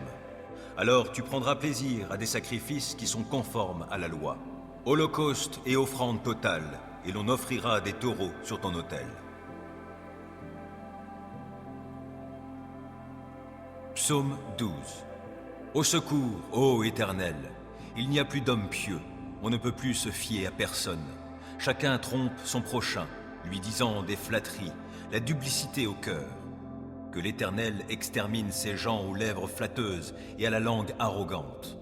Alors tu prendras plaisir à des sacrifices qui sont conformes à la loi. Holocauste et offrande totale, et l'on offrira des taureaux sur ton autel. Psaume 12. Au secours, ô Éternel, il n'y a plus d'homme pieux, on ne peut plus se fier à personne. Chacun trompe son prochain, lui disant des flatteries, la duplicité au cœur. Que l'Éternel extermine ces gens aux lèvres flatteuses et à la langue arrogante.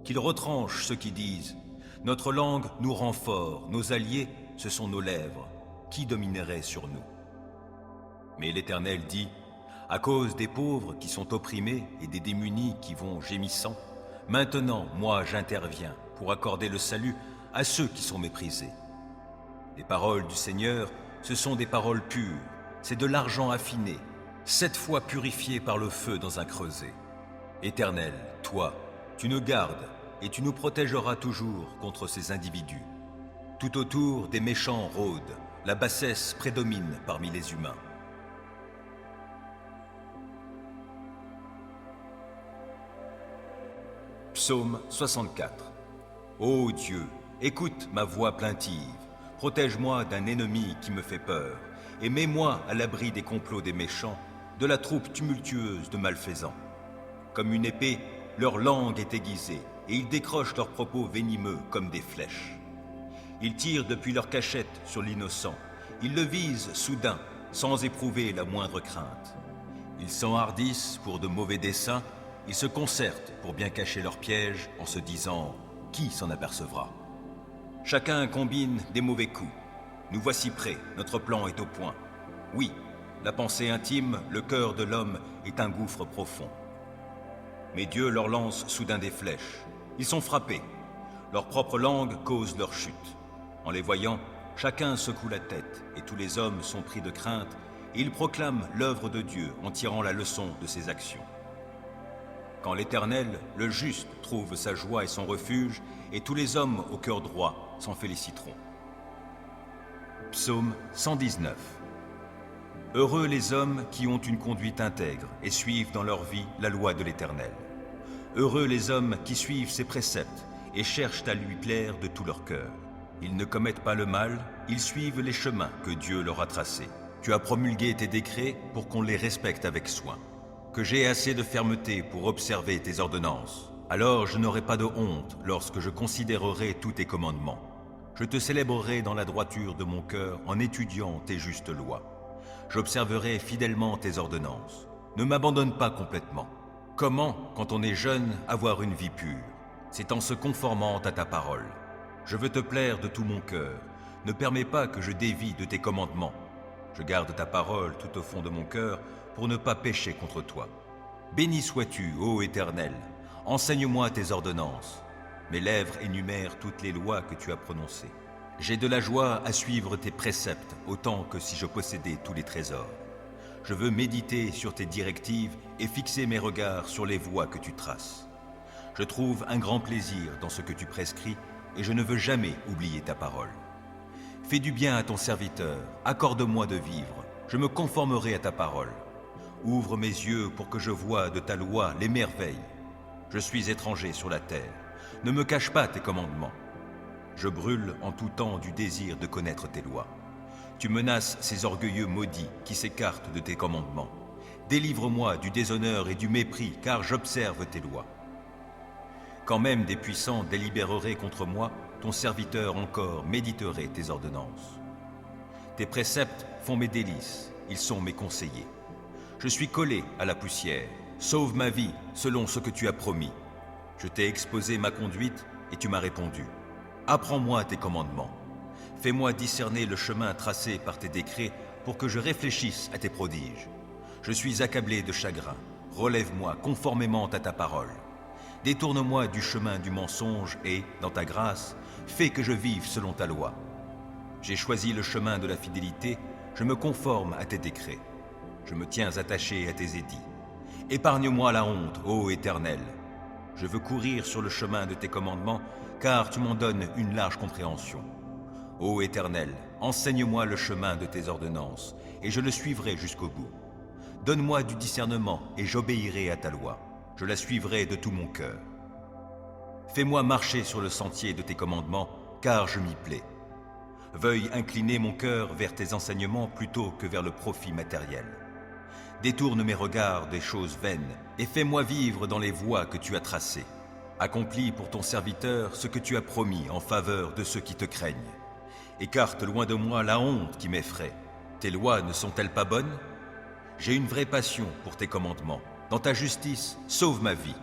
Qu'il retranche ceux qui disent « Notre langue nous rend forts, nos alliés, ce sont nos lèvres. Qui dominerait sur nous ?» Mais l'Éternel dit « À cause des pauvres qui sont opprimés et des démunis qui vont gémissant, maintenant, moi, j'interviens pour accorder le salut à ceux qui sont méprisés. Les paroles du Seigneur, ce sont des paroles pures, c'est de l'argent affiné, 7 fois purifié par le feu dans un creuset. Éternel, toi, tu nous gardes et tu nous protégeras toujours contre ces individus. Tout autour, des méchants rôdent, la bassesse prédomine parmi les humains. Psaume 64. Ô Dieu, écoute ma voix plaintive, protège-moi d'un ennemi qui me fait peur, et mets-moi à l'abri des complots des méchants, de la troupe tumultueuse de malfaisants. Comme une épée, leur langue est aiguisée, et ils décrochent leurs propos venimeux comme des flèches. Ils tirent depuis leur cachette sur l'innocent, ils le visent soudain, sans éprouver la moindre crainte. Ils s'enhardissent pour de mauvais desseins, ils se concertent pour bien cacher leurs pièges en se disant « Qui s'en apercevra ?» Chacun combine des mauvais coups. Nous voici prêts, notre plan est au point. Oui, la pensée intime, le cœur de l'homme est un gouffre profond. Mais Dieu leur lance soudain des flèches. Ils sont frappés. Leur propre langue cause leur chute. En les voyant, chacun secoue la tête et tous les hommes sont pris de crainte et ils proclament l'œuvre de Dieu en tirant la leçon de ses actions. Quand l'Éternel, le juste, trouve sa joie et son refuge, et tous les hommes au cœur droit s'en féliciteront. Psaume 119. Heureux les hommes qui ont une conduite intègre et suivent dans leur vie la loi de l'Éternel. Heureux les hommes qui suivent ses préceptes et cherchent à lui plaire de tout leur cœur. Ils ne commettent pas le mal, ils suivent les chemins que Dieu leur a tracés. Tu as promulgué tes décrets pour qu'on les respecte avec soin. Que j'ai assez de fermeté pour observer tes ordonnances. Alors je n'aurai pas de honte lorsque je considérerai tous tes commandements. Je te célébrerai dans la droiture de mon cœur en étudiant tes justes lois. J'observerai fidèlement tes ordonnances. Ne m'abandonne pas complètement. Comment, quand on est jeune, avoir une vie pure? C'est en se conformant à ta parole. Je veux te plaire de tout mon cœur. Ne permets pas que je dévie de tes commandements. Je garde ta parole tout au fond de mon cœur pour ne pas pécher contre toi. Béni sois-tu, ô Éternel. Enseigne-moi tes ordonnances. Mes lèvres énumèrent toutes les lois que tu as prononcées. J'ai de la joie à suivre tes préceptes, autant que si je possédais tous les trésors. Je veux méditer sur tes directives et fixer mes regards sur les voies que tu traces. Je trouve un grand plaisir dans ce que tu prescris et je ne veux jamais oublier ta parole. Fais du bien à ton serviteur, accorde-moi de vivre, je me conformerai à ta parole. Ouvre mes yeux pour que je voie de ta loi les merveilles. Je suis étranger sur la terre. Ne me cache pas tes commandements. Je brûle en tout temps du désir de connaître tes lois. Tu menaces ces orgueilleux maudits qui s'écartent de tes commandements. Délivre-moi du déshonneur et du mépris, car j'observe tes lois. Quand même des puissants délibéreraient contre moi, ton serviteur encore méditerait tes ordonnances. Tes préceptes font mes délices, ils sont mes conseillers. Je suis collé à la poussière, sauve ma vie selon ce que tu as promis. Je t'ai exposé ma conduite et tu m'as répondu. Apprends-moi tes commandements. Fais-moi discerner le chemin tracé par tes décrets pour que je réfléchisse à tes prodiges. Je suis accablé de chagrin. Relève-moi conformément à ta parole. Détourne-moi du chemin du mensonge et, dans ta grâce, fais que je vive selon ta loi. J'ai choisi le chemin de la fidélité, je me conforme à tes décrets. Je me tiens attaché à tes édits. Épargne-moi la honte, ô Éternel. Je veux courir sur le chemin de tes commandements, car tu m'en donnes une large compréhension. Ô Éternel, enseigne-moi le chemin de tes ordonnances, et je le suivrai jusqu'au bout. Donne-moi du discernement, et j'obéirai à ta loi. Je la suivrai de tout mon cœur. Fais-moi marcher sur le sentier de tes commandements, car je m'y plais. Veuille incliner mon cœur vers tes enseignements plutôt que vers le profit matériel. Détourne mes regards des choses vaines, et fais-moi vivre dans les voies que tu as tracées. Accomplis pour ton serviteur ce que tu as promis en faveur de ceux qui te craignent. Écarte loin de moi la honte qui m'effraie. Tes lois ne sont-elles pas bonnes? J'ai une vraie passion pour tes commandements. Dans ta justice, sauve ma vie.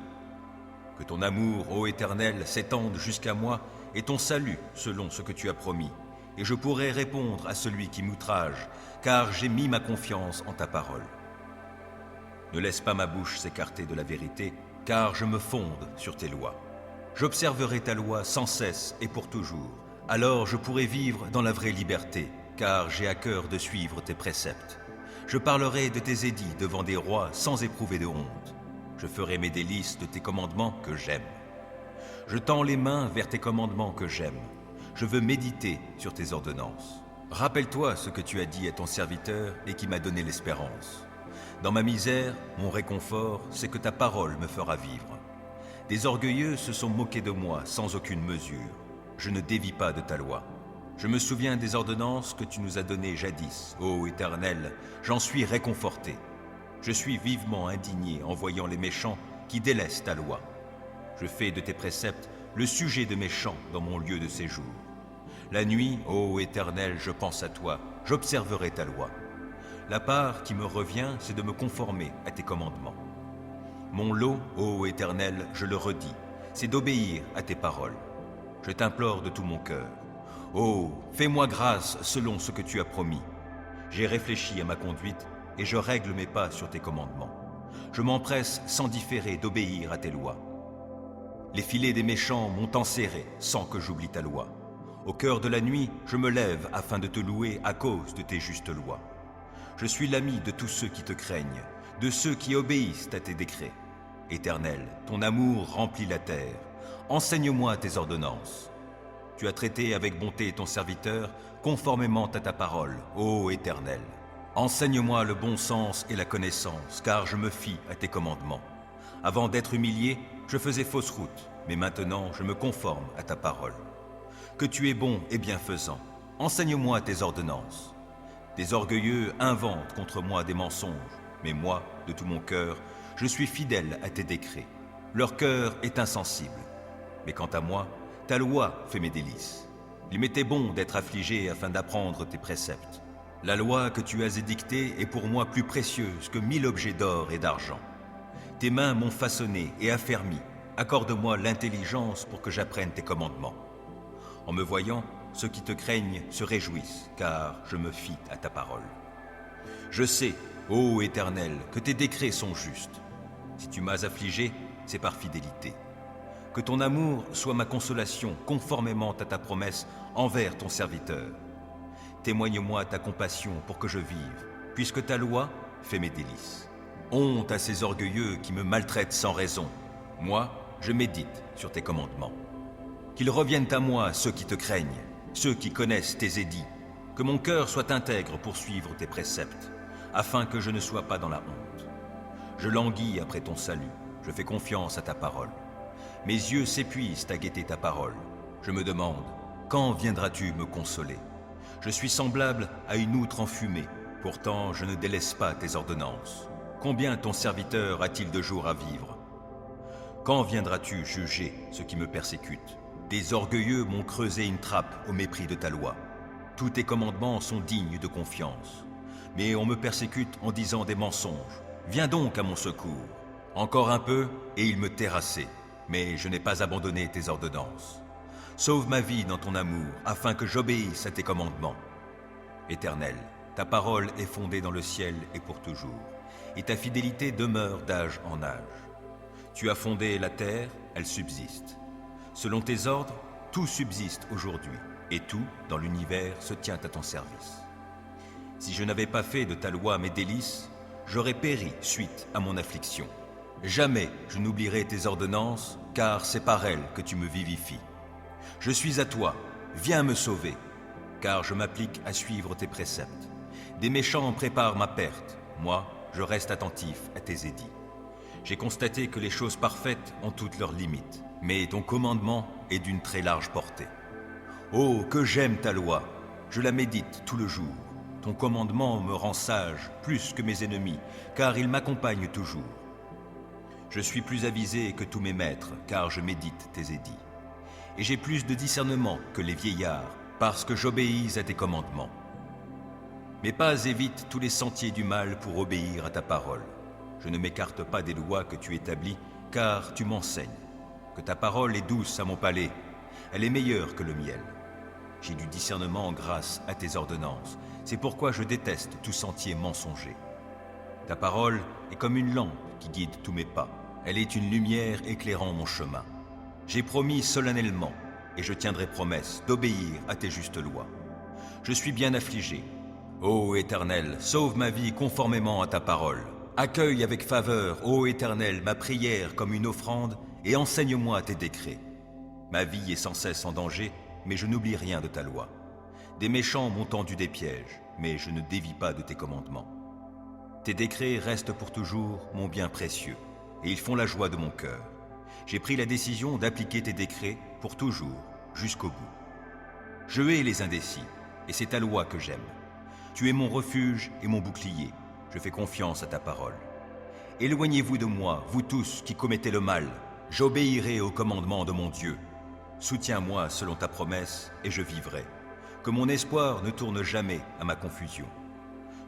Que ton amour, ô Éternel, s'étende jusqu'à moi et ton salut selon ce que tu as promis. Et je pourrai répondre à celui qui m'outrage, car j'ai mis ma confiance en ta parole. Ne laisse pas ma bouche s'écarter de la vérité, car je me fonde sur tes lois. J'observerai ta loi sans cesse et pour toujours. Alors je pourrai vivre dans la vraie liberté, car j'ai à cœur de suivre tes préceptes. Je parlerai de tes édits devant des rois sans éprouver de honte. Je ferai mes délices de tes commandements que j'aime. Je tends les mains vers tes commandements que j'aime. Je veux méditer sur tes ordonnances. Rappelle-toi ce que tu as dit à ton serviteur et qui m'a donné l'espérance. Dans ma misère, mon réconfort, c'est que ta parole me fera vivre. Des orgueilleux se sont moqués de moi sans aucune mesure. Je ne dévie pas de ta loi. Je me souviens des ordonnances que tu nous as données jadis, ô Éternel, j'en suis réconforté. Je suis vivement indigné en voyant les méchants qui délaissent ta loi. Je fais de tes préceptes le sujet de mes chants dans mon lieu de séjour. La nuit, ô Éternel, je pense à toi, j'observerai ta loi. La part qui me revient, c'est de me conformer à tes commandements. Mon lot, ô Éternel, je le redis, c'est d'obéir à tes paroles. Je t'implore de tout mon cœur. Oh, fais-moi grâce selon ce que tu as promis. J'ai réfléchi à ma conduite et je règle mes pas sur tes commandements. Je m'empresse sans différer d'obéir à tes lois. Les filets des méchants m'ont enserré sans que j'oublie ta loi. Au cœur de la nuit, je me lève afin de te louer à cause de tes justes lois. Je suis l'ami de tous ceux qui te craignent, de ceux qui obéissent à tes décrets. Éternel, ton amour remplit la terre. Enseigne-moi tes ordonnances. Tu as traité avec bonté ton serviteur, conformément à ta parole, ô Éternel. Enseigne-moi le bon sens et la connaissance, car je me fie à tes commandements. Avant d'être humilié, je faisais fausse route, mais maintenant je me conforme à ta parole. Que tu es bon et bienfaisant, enseigne-moi tes ordonnances. Des orgueilleux inventent contre moi des mensonges, mais moi, de tout mon cœur, je suis fidèle à tes décrets. Leur cœur est insensible. Mais quant à moi, ta loi fait mes délices. Il m'était bon d'être affligé afin d'apprendre tes préceptes. La loi que tu as édictée est pour moi plus précieuse que 1000 objets d'or et d'argent. Tes mains m'ont façonné et affermi. Accorde-moi l'intelligence pour que j'apprenne tes commandements. En me voyant, ceux qui te craignent se réjouissent, car je me fie à ta parole. Je sais, ô Éternel, que tes décrets sont justes. Si tu m'as affligé, c'est par fidélité. Que ton amour soit ma consolation conformément à ta promesse envers ton serviteur. Témoigne-moi ta compassion pour que je vive, puisque ta loi fait mes délices. Honte à ces orgueilleux qui me maltraitent sans raison. Moi, je médite sur tes commandements. Qu'ils reviennent à moi ceux qui te craignent, ceux qui connaissent tes édits. Que mon cœur soit intègre pour suivre tes préceptes, afin que je ne sois pas dans la honte. Je languis après ton salut, je fais confiance à ta parole. Mes yeux s'épuisent à guetter ta parole. Je me demande, quand viendras-tu me consoler? Je suis semblable à une outre enfumée, pourtant je ne délaisse pas tes ordonnances. Combien ton serviteur a-t-il de jours à vivre? Quand viendras-tu juger ceux qui me persécutent? Des orgueilleux m'ont creusé une trappe au mépris de ta loi. Tous tes commandements sont dignes de confiance. Mais on me persécute en disant des mensonges. Viens donc à mon secours. Encore un peu et il me terrassait. Mais je n'ai pas abandonné tes ordonnances. Sauve ma vie dans ton amour, afin que j'obéisse à tes commandements. Éternel, ta parole est fondée dans le ciel et pour toujours, et ta fidélité demeure d'âge en âge. Tu as fondé la terre, elle subsiste. Selon tes ordres, tout subsiste aujourd'hui, et tout, dans l'univers, se tient à ton service. Si je n'avais pas fait de ta loi mes délices, j'aurais péri suite à mon affliction. Jamais je n'oublierai tes ordonnances, car c'est par elles que tu me vivifies. Je suis à toi, viens me sauver, car je m'applique à suivre tes préceptes. Des méchants préparent ma perte, moi, je reste attentif à tes édits. J'ai constaté que les choses parfaites ont toutes leurs limites, mais ton commandement est d'une très large portée. Oh, que j'aime ta loi, je la médite tout le jour. Ton commandement me rend sage plus que mes ennemis, car il m'accompagne toujours. Je suis plus avisé que tous mes maîtres, car je médite tes édits. Et j'ai plus de discernement que les vieillards, parce que j'obéis à tes commandements. Mes pas évitent tous les sentiers du mal pour obéir à ta parole. Je ne m'écarte pas des lois que tu établis, car tu m'enseignes. Que ta parole est douce à mon palais, elle est meilleure que le miel. J'ai du discernement grâce à tes ordonnances, c'est pourquoi je déteste tout sentier mensonger. Ta parole est comme une lampe qui guide tous mes pas, elle est une lumière éclairant mon chemin. J'ai promis solennellement, et je tiendrai promesse, d'obéir à tes justes lois. Je suis bien affligé. Ô Éternel, sauve ma vie conformément à ta parole. Accueille avec faveur, ô Éternel, ma prière comme une offrande, et enseigne-moi tes décrets. Ma vie est sans cesse en danger, mais je n'oublie rien de ta loi. Des méchants m'ont tendu des pièges, mais je ne dévie pas de tes commandements. Tes décrets restent pour toujours mon bien précieux, et ils font la joie de mon cœur. J'ai pris la décision d'appliquer tes décrets pour toujours, jusqu'au bout. Je hais les indécis, et c'est ta loi que j'aime. Tu es mon refuge et mon bouclier, je fais confiance à ta parole. Éloignez-vous de moi, vous tous qui commettez le mal, j'obéirai au commandement de mon Dieu. Soutiens-moi selon ta promesse, et je vivrai. Que mon espoir ne tourne jamais à ma confusion.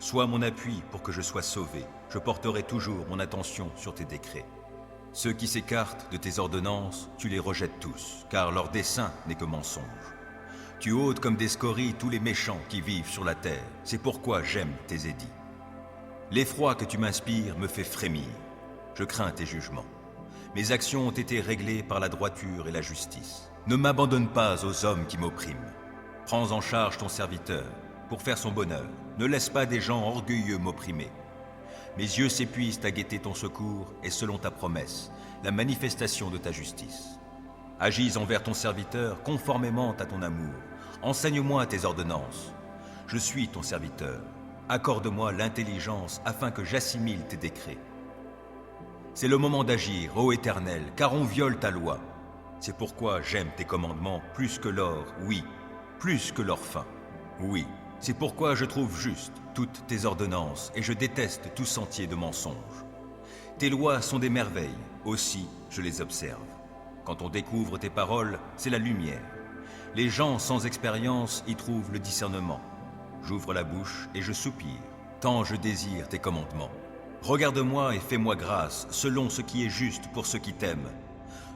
Sois mon appui pour que je sois sauvé, je porterai toujours mon attention sur tes décrets. Ceux qui s'écartent de tes ordonnances, tu les rejettes tous, car leur dessein n'est que mensonge. Tu ôtes comme des scories tous les méchants qui vivent sur la terre, c'est pourquoi j'aime tes édits. L'effroi que tu m'inspires me fait frémir, je crains tes jugements. Mes actions ont été réglées par la droiture et la justice. Ne m'abandonne pas aux hommes qui m'oppriment. Prends en charge ton serviteur, pour faire son bonheur. Ne laisse pas des gens orgueilleux m'opprimer. Mes yeux s'épuisent à guetter ton secours et selon ta promesse, la manifestation de ta justice. Agis envers ton serviteur conformément à ton amour. Enseigne-moi tes ordonnances. Je suis ton serviteur. Accorde-moi l'intelligence afin que j'assimile tes décrets. C'est le moment d'agir, ô Éternel, car on viole ta loi. C'est pourquoi j'aime tes commandements plus que l'or, oui, plus que l'or fin. Oui, c'est pourquoi je trouve juste toutes tes ordonnances et je déteste tout sentier de mensonge. Tes lois sont des merveilles, aussi je les observe. Quand on découvre tes paroles, c'est la lumière. Les gens sans expérience y trouvent le discernement. J'ouvre la bouche et je soupire, tant je désire tes commandements. Regarde-moi et fais-moi grâce, selon ce qui est juste pour ceux qui t'aiment.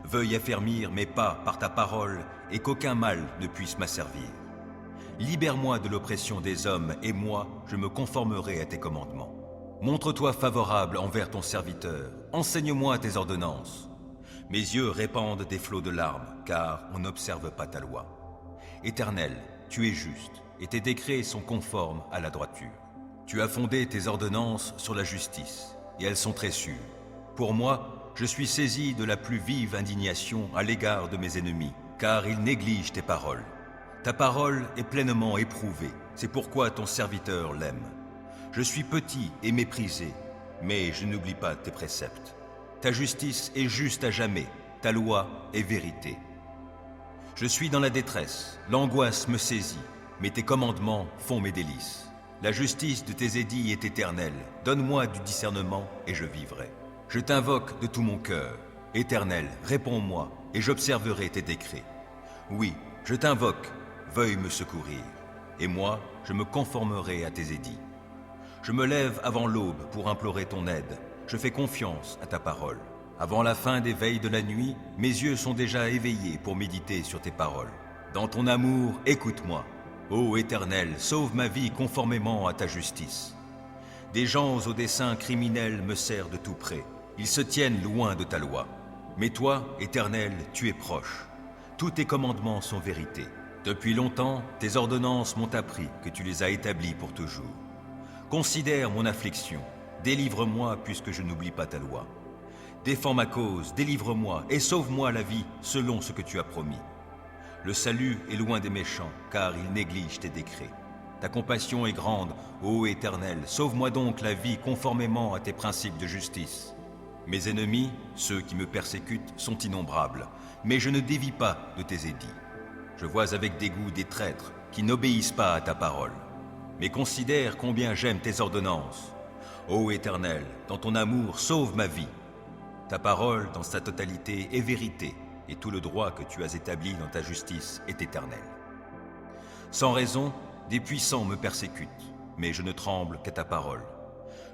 Veuille affermir mes pas par ta parole et qu'aucun mal ne puisse m'asservir. Libère-moi de l'oppression des hommes et moi, je me conformerai à tes commandements. Montre-toi favorable envers ton serviteur, enseigne-moi tes ordonnances. Mes yeux répandent des flots de larmes, car on n'observe pas ta loi. Éternel, tu es juste, et tes décrets sont conformes à la droiture. Tu as fondé tes ordonnances sur la justice, et elles sont très sûres. Pour moi, je suis saisi de la plus vive indignation à l'égard de mes ennemis, car ils négligent tes paroles. Ta parole est pleinement éprouvée, C'est pourquoi ton serviteur l'aime. Je suis petit et méprisé, mais je n'oublie pas tes préceptes. Ta justice est juste à jamais, ta loi est vérité. Je suis dans la détresse, l'angoisse me saisit, mais tes commandements font mes délices. La justice de tes édits est éternelle, donne-moi du discernement et je vivrai. Je t'invoque de tout mon cœur, Éternel, réponds-moi et j'observerai tes décrets. Oui, je t'invoque, veuille me secourir, et moi, je me conformerai à tes édits. Je me lève avant l'aube pour implorer ton aide, je fais confiance à ta parole. Avant la fin des veilles de la nuit, mes yeux sont déjà éveillés pour méditer sur tes paroles. Dans ton amour, écoute-moi. Ô Éternel, sauve ma vie conformément à ta justice. Des gens aux desseins criminels me serrent de tout près. Ils se tiennent loin de ta loi. Mais toi, Éternel, tu es proche. Tous tes commandements sont vérité. Depuis longtemps, tes ordonnances m'ont appris que tu les as établies pour toujours. Considère mon affliction. Délivre-moi puisque je n'oublie pas ta loi. Défends ma cause, délivre-moi et sauve-moi la vie selon ce que tu as promis. Le salut est loin des méchants, car ils négligent tes décrets. Ta compassion est grande, ô Éternel, sauve-moi donc la vie conformément à tes principes de justice. Mes ennemis, ceux qui me persécutent, sont innombrables, mais je ne dévie pas de tes édits. Je vois avec dégoût des traîtres qui n'obéissent pas à ta parole. Mais considère combien j'aime tes ordonnances. Ô Éternel, dans ton amour, sauve ma vie. Ta parole, dans sa totalité, est vérité, et tout le droit que tu as établi dans ta justice est éternel. Sans raison, des puissants me persécutent, mais je ne tremble qu'à ta parole.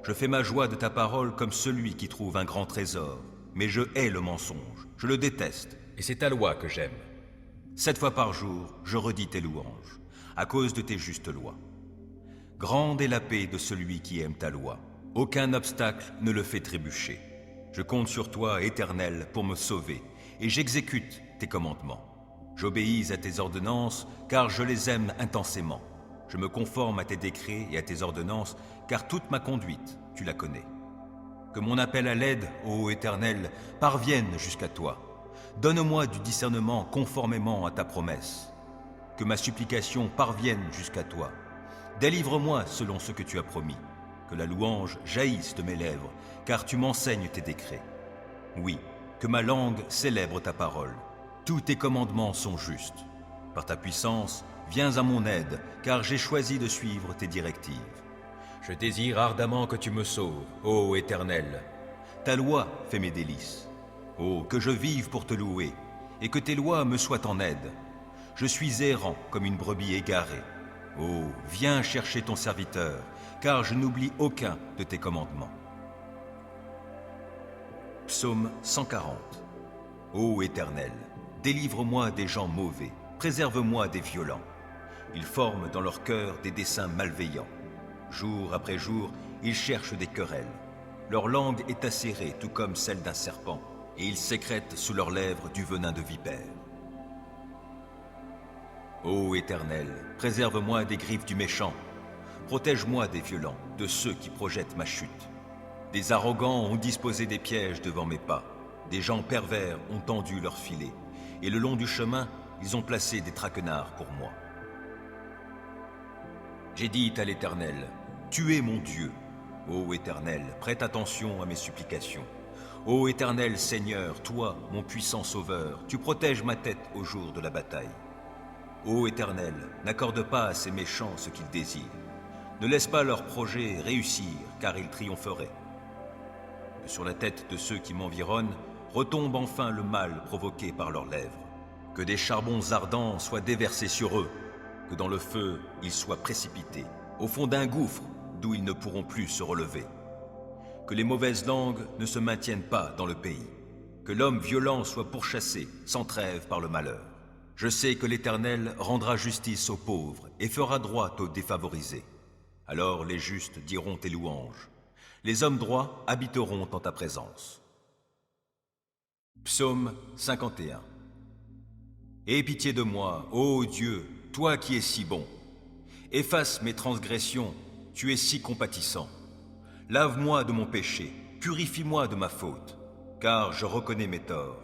Je fais ma joie de ta parole comme celui qui trouve un grand trésor, mais je hais le mensonge, je le déteste, et c'est ta loi que j'aime. 7 fois par jour, je redis tes louanges, à cause de tes justes lois. Grande est la paix de celui qui aime ta loi. Aucun obstacle ne le fait trébucher. Je compte sur toi, Éternel, pour me sauver, et j'exécute tes commandements. J'obéis à tes ordonnances, car je les aime intensément. Je me conforme à tes décrets et à tes ordonnances, car toute ma conduite, tu la connais. Que mon appel à l'aide, ô Éternel, parvienne jusqu'à toi. Donne-moi du discernement conformément à ta promesse. Que ma supplication parvienne jusqu'à toi. Délivre-moi selon ce que tu as promis. Que la louange jaillisse de mes lèvres, car tu m'enseignes tes décrets. Oui, que ma langue célèbre ta parole. Tous tes commandements sont justes. Par ta puissance, viens à mon aide, car j'ai choisi de suivre tes directives. Je désire ardemment que tu me sauves, ô Éternel. Ta loi fait mes délices. Oh, que je vive pour te louer, et que tes lois me soient en aide. Je suis errant comme une brebis égarée. Oh, viens chercher ton serviteur, car je n'oublie aucun de tes commandements. Psaume 140. Ô Éternel, délivre-moi des gens mauvais, préserve-moi des violents. Ils forment dans leur cœur des desseins malveillants. Jour après jour, ils cherchent des querelles. Leur langue est acérée, tout comme celle d'un serpent, et ils sécrètent sous leurs lèvres du venin de vipère. Ô Éternel, préserve-moi des griffes du méchant. Protège-moi des violents, de ceux qui projettent ma chute. Des arrogants ont disposé des pièges devant mes pas. Des gens pervers ont tendu leurs filets. Et le long du chemin, ils ont placé des traquenards pour moi. J'ai dit à l'Éternel, « Tu es mon Dieu. » Ô Éternel, prête attention à mes supplications. Ô Éternel Seigneur, toi, mon puissant Sauveur, tu protèges ma tête au jour de la bataille. Ô Éternel, n'accorde pas à ces méchants ce qu'ils désirent. Ne laisse pas leurs projets réussir, car ils triompheraient. Que sur la tête de ceux qui m'environnent retombe enfin le mal provoqué par leurs lèvres. Que des charbons ardents soient déversés sur eux, que dans le feu ils soient précipités, au fond d'un gouffre d'où ils ne pourront plus se relever. Que les mauvaises langues ne se maintiennent pas dans le pays, que l'homme violent soit pourchassé sans trêve par le malheur. Je sais que l'Éternel rendra justice aux pauvres et fera droit aux défavorisés. Alors les justes diront tes louanges. Les hommes droits habiteront en ta présence. Psaume 51. Aie pitié de moi, ô Dieu, toi qui es si bon. Efface mes transgressions, tu es si compatissant. Lave-moi de mon péché, purifie-moi de ma faute, car je reconnais mes torts.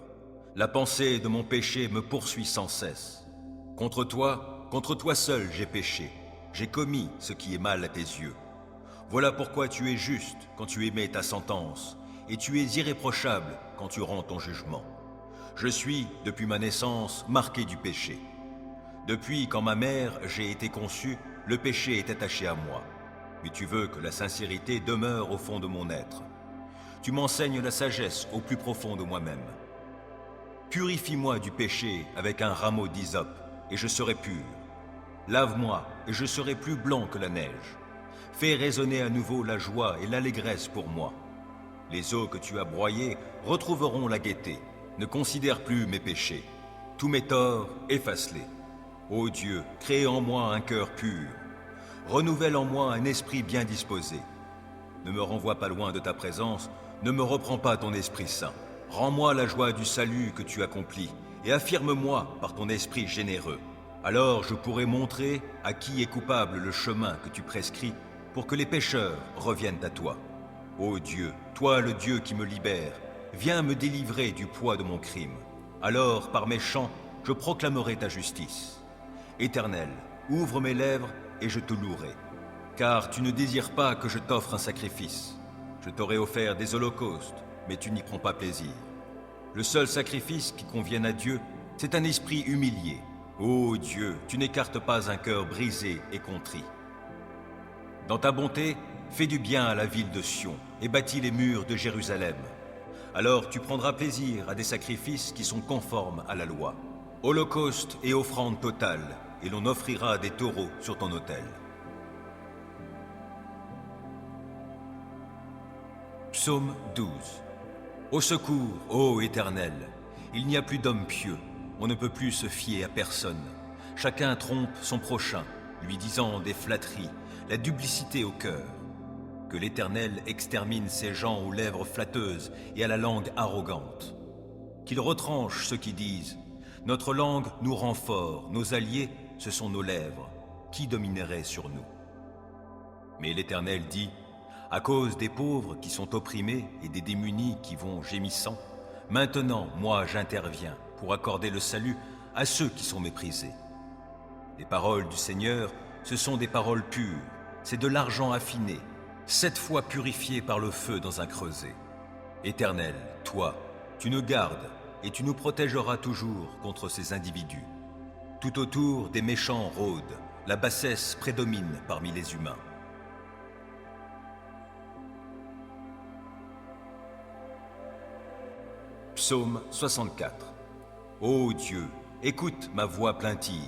La pensée de mon péché me poursuit sans cesse. Contre toi seul j'ai péché. j'ai commis ce qui est mal à tes yeux. Voilà pourquoi tu es juste quand tu émets ta sentence, et tu es irréprochable quand tu rends ton jugement. Je suis, depuis ma naissance, marqué du péché. Depuis quand ma mère j'ai été conçu, le péché est attaché à moi. Mais tu veux que la sincérité demeure au fond de mon être. Tu m'enseignes la sagesse au plus profond de moi-même. Purifie-moi du péché avec un rameau d'hysope, et je serai pur. Lave-moi, et je serai plus blanc que la neige. Fais résonner à nouveau la joie et l'allégresse pour moi. Les eaux que tu as broyées retrouveront la gaieté. Ne considère plus mes péchés. Tous mes torts, efface-les. Ô Dieu, crée en moi un cœur pur. Renouvelle en moi un esprit bien disposé. Ne me renvoie pas loin de ta présence, ne me reprends pas ton Esprit Saint. Rends-moi la joie du salut que tu accomplis, et affirme-moi par ton esprit généreux. Alors je pourrai montrer à qui est coupable le chemin que tu prescris, pour que les pécheurs reviennent à toi. Ô Dieu, toi le Dieu qui me libère, viens me délivrer du poids de mon crime. Alors, par mes chants, je proclamerai ta justice. Éternel, ouvre mes lèvres et je te louerai. Car tu ne désires pas que je t'offre un sacrifice. Je t'aurais offert des holocaustes, mais tu n'y prends pas plaisir. Le seul sacrifice qui convienne à Dieu, c'est un esprit humilié. Ô Dieu, tu n'écartes pas un cœur brisé et contrit. Dans ta bonté, fais du bien à la ville de Sion et bâtis les murs de Jérusalem. Alors tu prendras plaisir à des sacrifices qui sont conformes à la loi. Holocauste et offrande totale, et l'on offrira des taureaux sur ton autel. Psaume 12. Au secours, ô Éternel, il n'y a plus d'homme pieux, on ne peut plus se fier à personne. Chacun trompe son prochain, lui disant des flatteries, la duplicité au cœur. Que l'Éternel extermine ces gens aux lèvres flatteuses et à la langue arrogante. Qu'il retranche ceux qui disent « Notre langue nous rend forts, nos alliés, ce sont nos lèvres. Qui dominerait sur nous ?» Mais l'Éternel dit « À cause des pauvres qui sont opprimés et des démunis qui vont gémissant, maintenant, moi, j'interviens pour accorder le salut à ceux qui sont méprisés. Les paroles du Seigneur, ce sont des paroles pures, c'est de l'argent affiné, 7 fois purifié par le feu dans un creuset. Éternel, toi, tu nous gardes et tu nous protégeras toujours contre ces individus. Tout autour, des méchants rôdent, la bassesse prédomine parmi les humains. Psaume 64. Ô Dieu, écoute ma voix plaintive,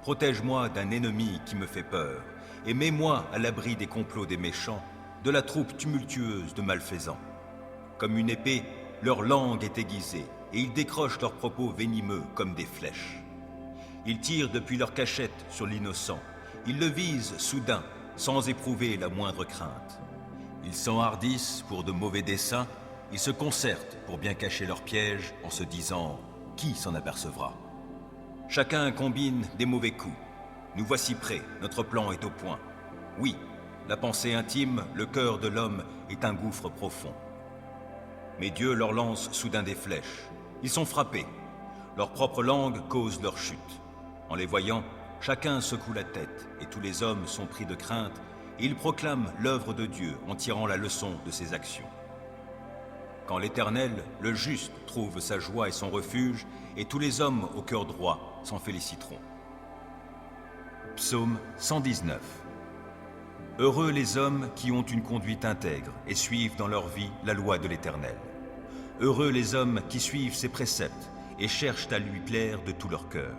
protège-moi d'un ennemi qui me fait peur, et mets-moi à l'abri des complots des méchants, de la troupe tumultueuse de malfaisants. Comme une épée, leur langue est aiguisée, et ils décrochent leurs propos venimeux comme des flèches. Ils tirent depuis leur cachette sur l'innocent, ils le visent soudain, sans éprouver la moindre crainte. Ils s'enhardissent pour de mauvais desseins, ils se concertent pour bien cacher leurs pièges en se disant « Qui s'en apercevra ?» Chacun combine des mauvais coups. Nous voici prêts, notre plan est au point. Oui, la pensée intime, le cœur de l'homme est un gouffre profond. Mais Dieu leur lance soudain des flèches. Ils sont frappés. Leur propre langue cause leur chute. En les voyant, chacun secoue la tête et tous les hommes sont pris de crainte et ils proclament l'œuvre de Dieu en tirant la leçon de ses actions. Quand l'Éternel, le juste, trouve sa joie et son refuge, et tous les hommes au cœur droit s'en féliciteront. Psaume 119. Heureux les hommes qui ont une conduite intègre et suivent dans leur vie la loi de l'Éternel. Heureux les hommes qui suivent ses préceptes et cherchent à lui plaire de tout leur cœur.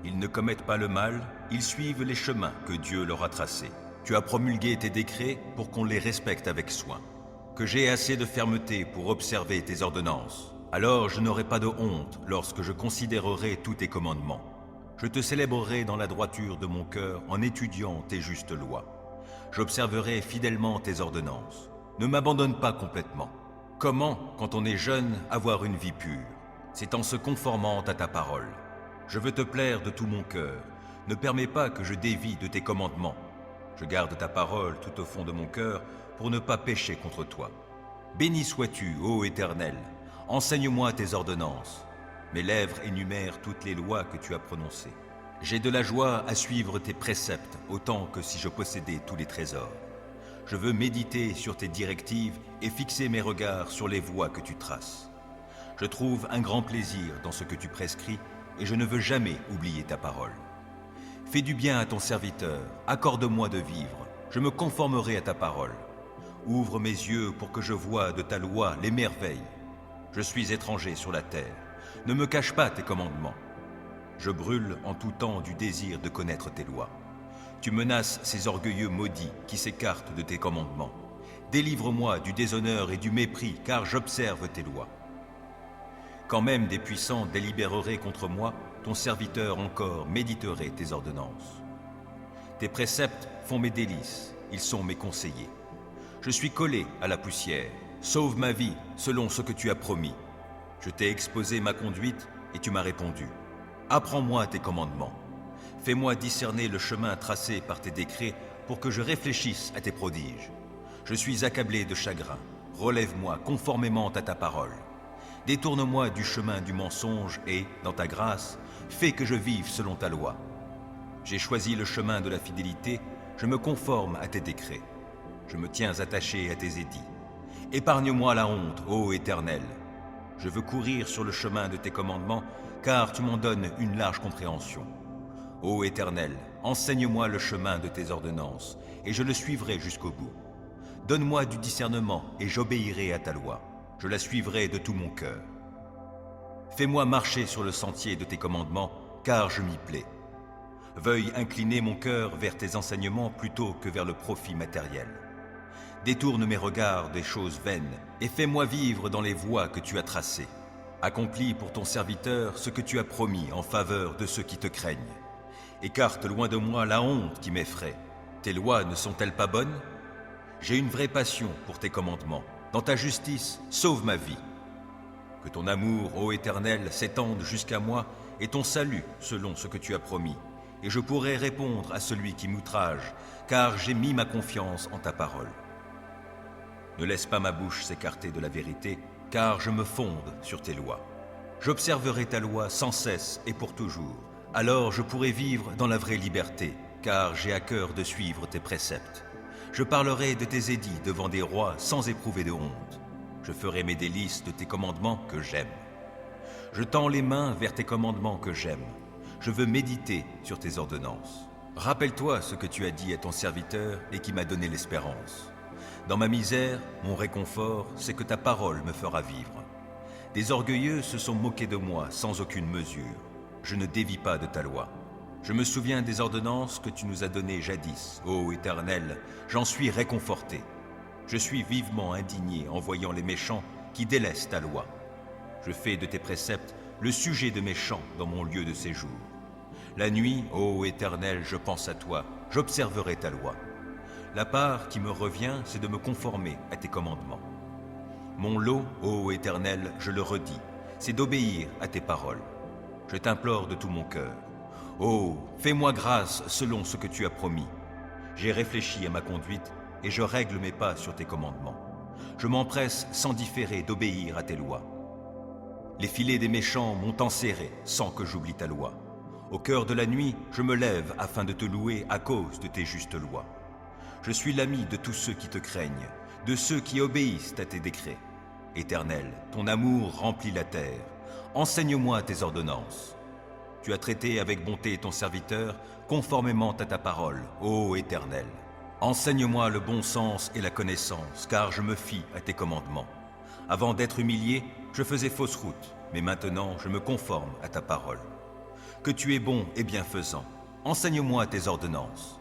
Ils ne commettent pas le mal, ils suivent les chemins que Dieu leur a tracés. Tu as promulgué tes décrets pour qu'on les respecte avec soin. Que j'ai assez de fermeté pour observer tes ordonnances. Alors je n'aurai pas de honte lorsque je considérerai tous tes commandements. Je te célébrerai dans la droiture de mon cœur en étudiant tes justes lois. J'observerai fidèlement tes ordonnances. Ne m'abandonne pas complètement. Comment, quand on est jeune, avoir une vie pure? C'est en se conformant à ta parole. Je veux te plaire de tout mon cœur. Ne permets pas que je dévie de tes commandements. Je garde ta parole tout au fond de mon cœur pour ne pas pécher contre toi. Béni sois-tu, ô Éternel. Enseigne-moi tes ordonnances. Mes lèvres énumèrent toutes les lois que tu as prononcées. J'ai de la joie à suivre tes préceptes autant que si je possédais tous les trésors. Je veux méditer sur tes directives et fixer mes regards sur les voies que tu traces. Je trouve un grand plaisir dans ce que tu prescris et je ne veux jamais oublier ta parole. Fais du bien à ton serviteur, accorde-moi de vivre, je me conformerai à ta parole. Ouvre mes yeux pour que je voie de ta loi les merveilles. Je suis étranger sur la terre, ne me cache pas tes commandements. Je brûle en tout temps du désir de connaître tes lois. Tu menaces ces orgueilleux maudits qui s'écartent de tes commandements. Délivre-moi du déshonneur et du mépris, car j'observe tes lois. Quand même des puissants délibéreraient contre moi, ton serviteur encore méditerait tes ordonnances. Tes préceptes font mes délices, ils sont mes conseillers. Je suis collé à la poussière, sauve ma vie selon ce que tu as promis. Je t'ai exposé ma conduite et tu m'as répondu. Apprends-moi tes commandements. Fais-moi discerner le chemin tracé par tes décrets pour que je réfléchisse à tes prodiges. Je suis accablé de chagrin. Relève-moi conformément à ta parole. Détourne-moi du chemin du mensonge et, dans ta grâce, fais que je vive selon ta loi. J'ai choisi le chemin de la fidélité, je me conforme à tes décrets. Je me tiens attaché à tes édits. Épargne-moi la honte, ô Éternel. Je veux courir sur le chemin de tes commandements, car tu m'en donnes une large compréhension. Ô Éternel, enseigne-moi le chemin de tes ordonnances, et je le suivrai jusqu'au bout. Donne-moi du discernement, et j'obéirai à ta loi. Je la suivrai de tout mon cœur. Fais-moi marcher sur le sentier de tes commandements, car je m'y plais. Veuille incliner mon cœur vers tes enseignements plutôt que vers le profit matériel. Détourne mes regards des choses vaines, et fais-moi vivre dans les voies que tu as tracées. Accomplis pour ton serviteur ce que tu as promis en faveur de ceux qui te craignent. Écarte loin de moi la honte qui m'effraie. Tes lois ne sont-elles pas bonnes? J'ai une vraie passion pour tes commandements. Dans ta justice, sauve ma vie. Que ton amour, ô Éternel, s'étende jusqu'à moi et ton salut selon ce que tu as promis. Et je pourrai répondre à celui qui m'outrage, car j'ai mis ma confiance en ta parole. Ne laisse pas ma bouche s'écarter de la vérité, car je me fonde sur tes lois. J'observerai ta loi sans cesse et pour toujours. Alors je pourrai vivre dans la vraie liberté, car j'ai à cœur de suivre tes préceptes. Je parlerai de tes édits devant des rois sans éprouver de honte. Je ferai mes délices de tes commandements que j'aime. Je tends les mains vers tes commandements que j'aime. Je veux méditer sur tes ordonnances. Rappelle-toi ce que tu as dit à ton serviteur et qui m'a donné l'espérance. Dans ma misère, mon réconfort, c'est que ta parole me fera vivre. Des orgueilleux se sont moqués de moi sans aucune mesure. Je ne dévie pas de ta loi. Je me souviens des ordonnances que tu nous as données jadis. Ô Éternel, j'en suis réconforté. Je suis vivement indigné en voyant les méchants qui délaissent ta loi. Je fais de tes préceptes le sujet de mes chants dans mon lieu de séjour. La nuit, ô Éternel, je pense à toi, j'observerai ta loi. La part qui me revient, c'est de me conformer à tes commandements. Mon lot, ô Éternel, je le redis, c'est d'obéir à tes paroles. Je t'implore de tout mon cœur. Oh, fais-moi grâce selon ce que tu as promis. J'ai réfléchi à ma conduite et je règle mes pas sur tes commandements. Je m'empresse sans différer d'obéir à tes lois. Les filets des méchants m'ont enserré sans que j'oublie ta loi. Au cœur de la nuit, je me lève afin de te louer à cause de tes justes lois. Je suis l'ami de tous ceux qui te craignent, de ceux qui obéissent à tes décrets. Éternel, ton amour remplit la terre. Enseigne-moi tes ordonnances. Tu as traité avec bonté ton serviteur, conformément à ta parole, ô Éternel. Enseigne-moi le bon sens et la connaissance, car je me fie à tes commandements. Avant d'être humilié, je faisais fausse route, mais maintenant je me conforme à ta parole. Que tu es bon et bienfaisant, enseigne-moi tes ordonnances.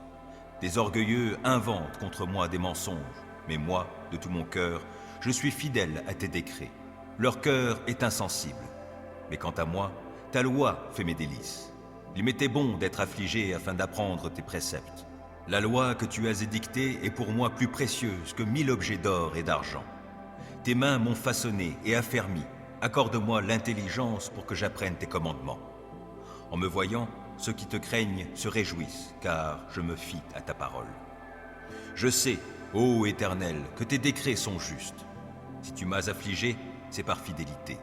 Des orgueilleux inventent contre moi des mensonges, mais moi, de tout mon cœur, je suis fidèle à tes décrets. Leur cœur est insensible. Mais quant à moi, ta loi fait mes délices. Il m'était bon d'être affligé afin d'apprendre tes préceptes. La loi que tu as édictée est pour moi plus précieuse que 1000 objets d'or et d'argent. Tes mains m'ont façonné et affermi. Accorde-moi l'intelligence pour que j'apprenne tes commandements. En me voyant, ceux qui te craignent se réjouissent, car je me fie à ta parole. Je sais, ô Éternel, que tes décrets sont justes. Si tu m'as affligé, c'est par fidélité.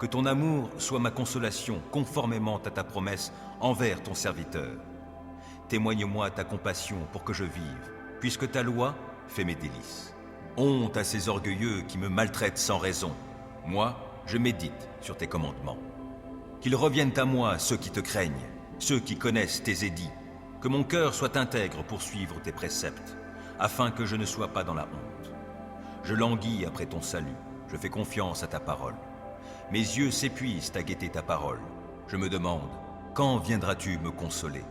Que ton amour soit ma consolation, conformément à ta promesse envers ton serviteur. Témoigne-moi ta compassion pour que je vive, puisque ta loi fait mes délices. Honte à ces orgueilleux qui me maltraitent sans raison. Moi, je médite sur tes commandements. Qu'ils reviennent à moi ceux qui te craignent, ceux qui connaissent tes édits. Que mon cœur soit intègre pour suivre tes préceptes, afin que je ne sois pas dans la honte. Je languis après ton salut, je fais confiance à ta parole. Mes yeux s'épuisent à guetter ta parole. Je me demande, quand viendras-tu me consoler?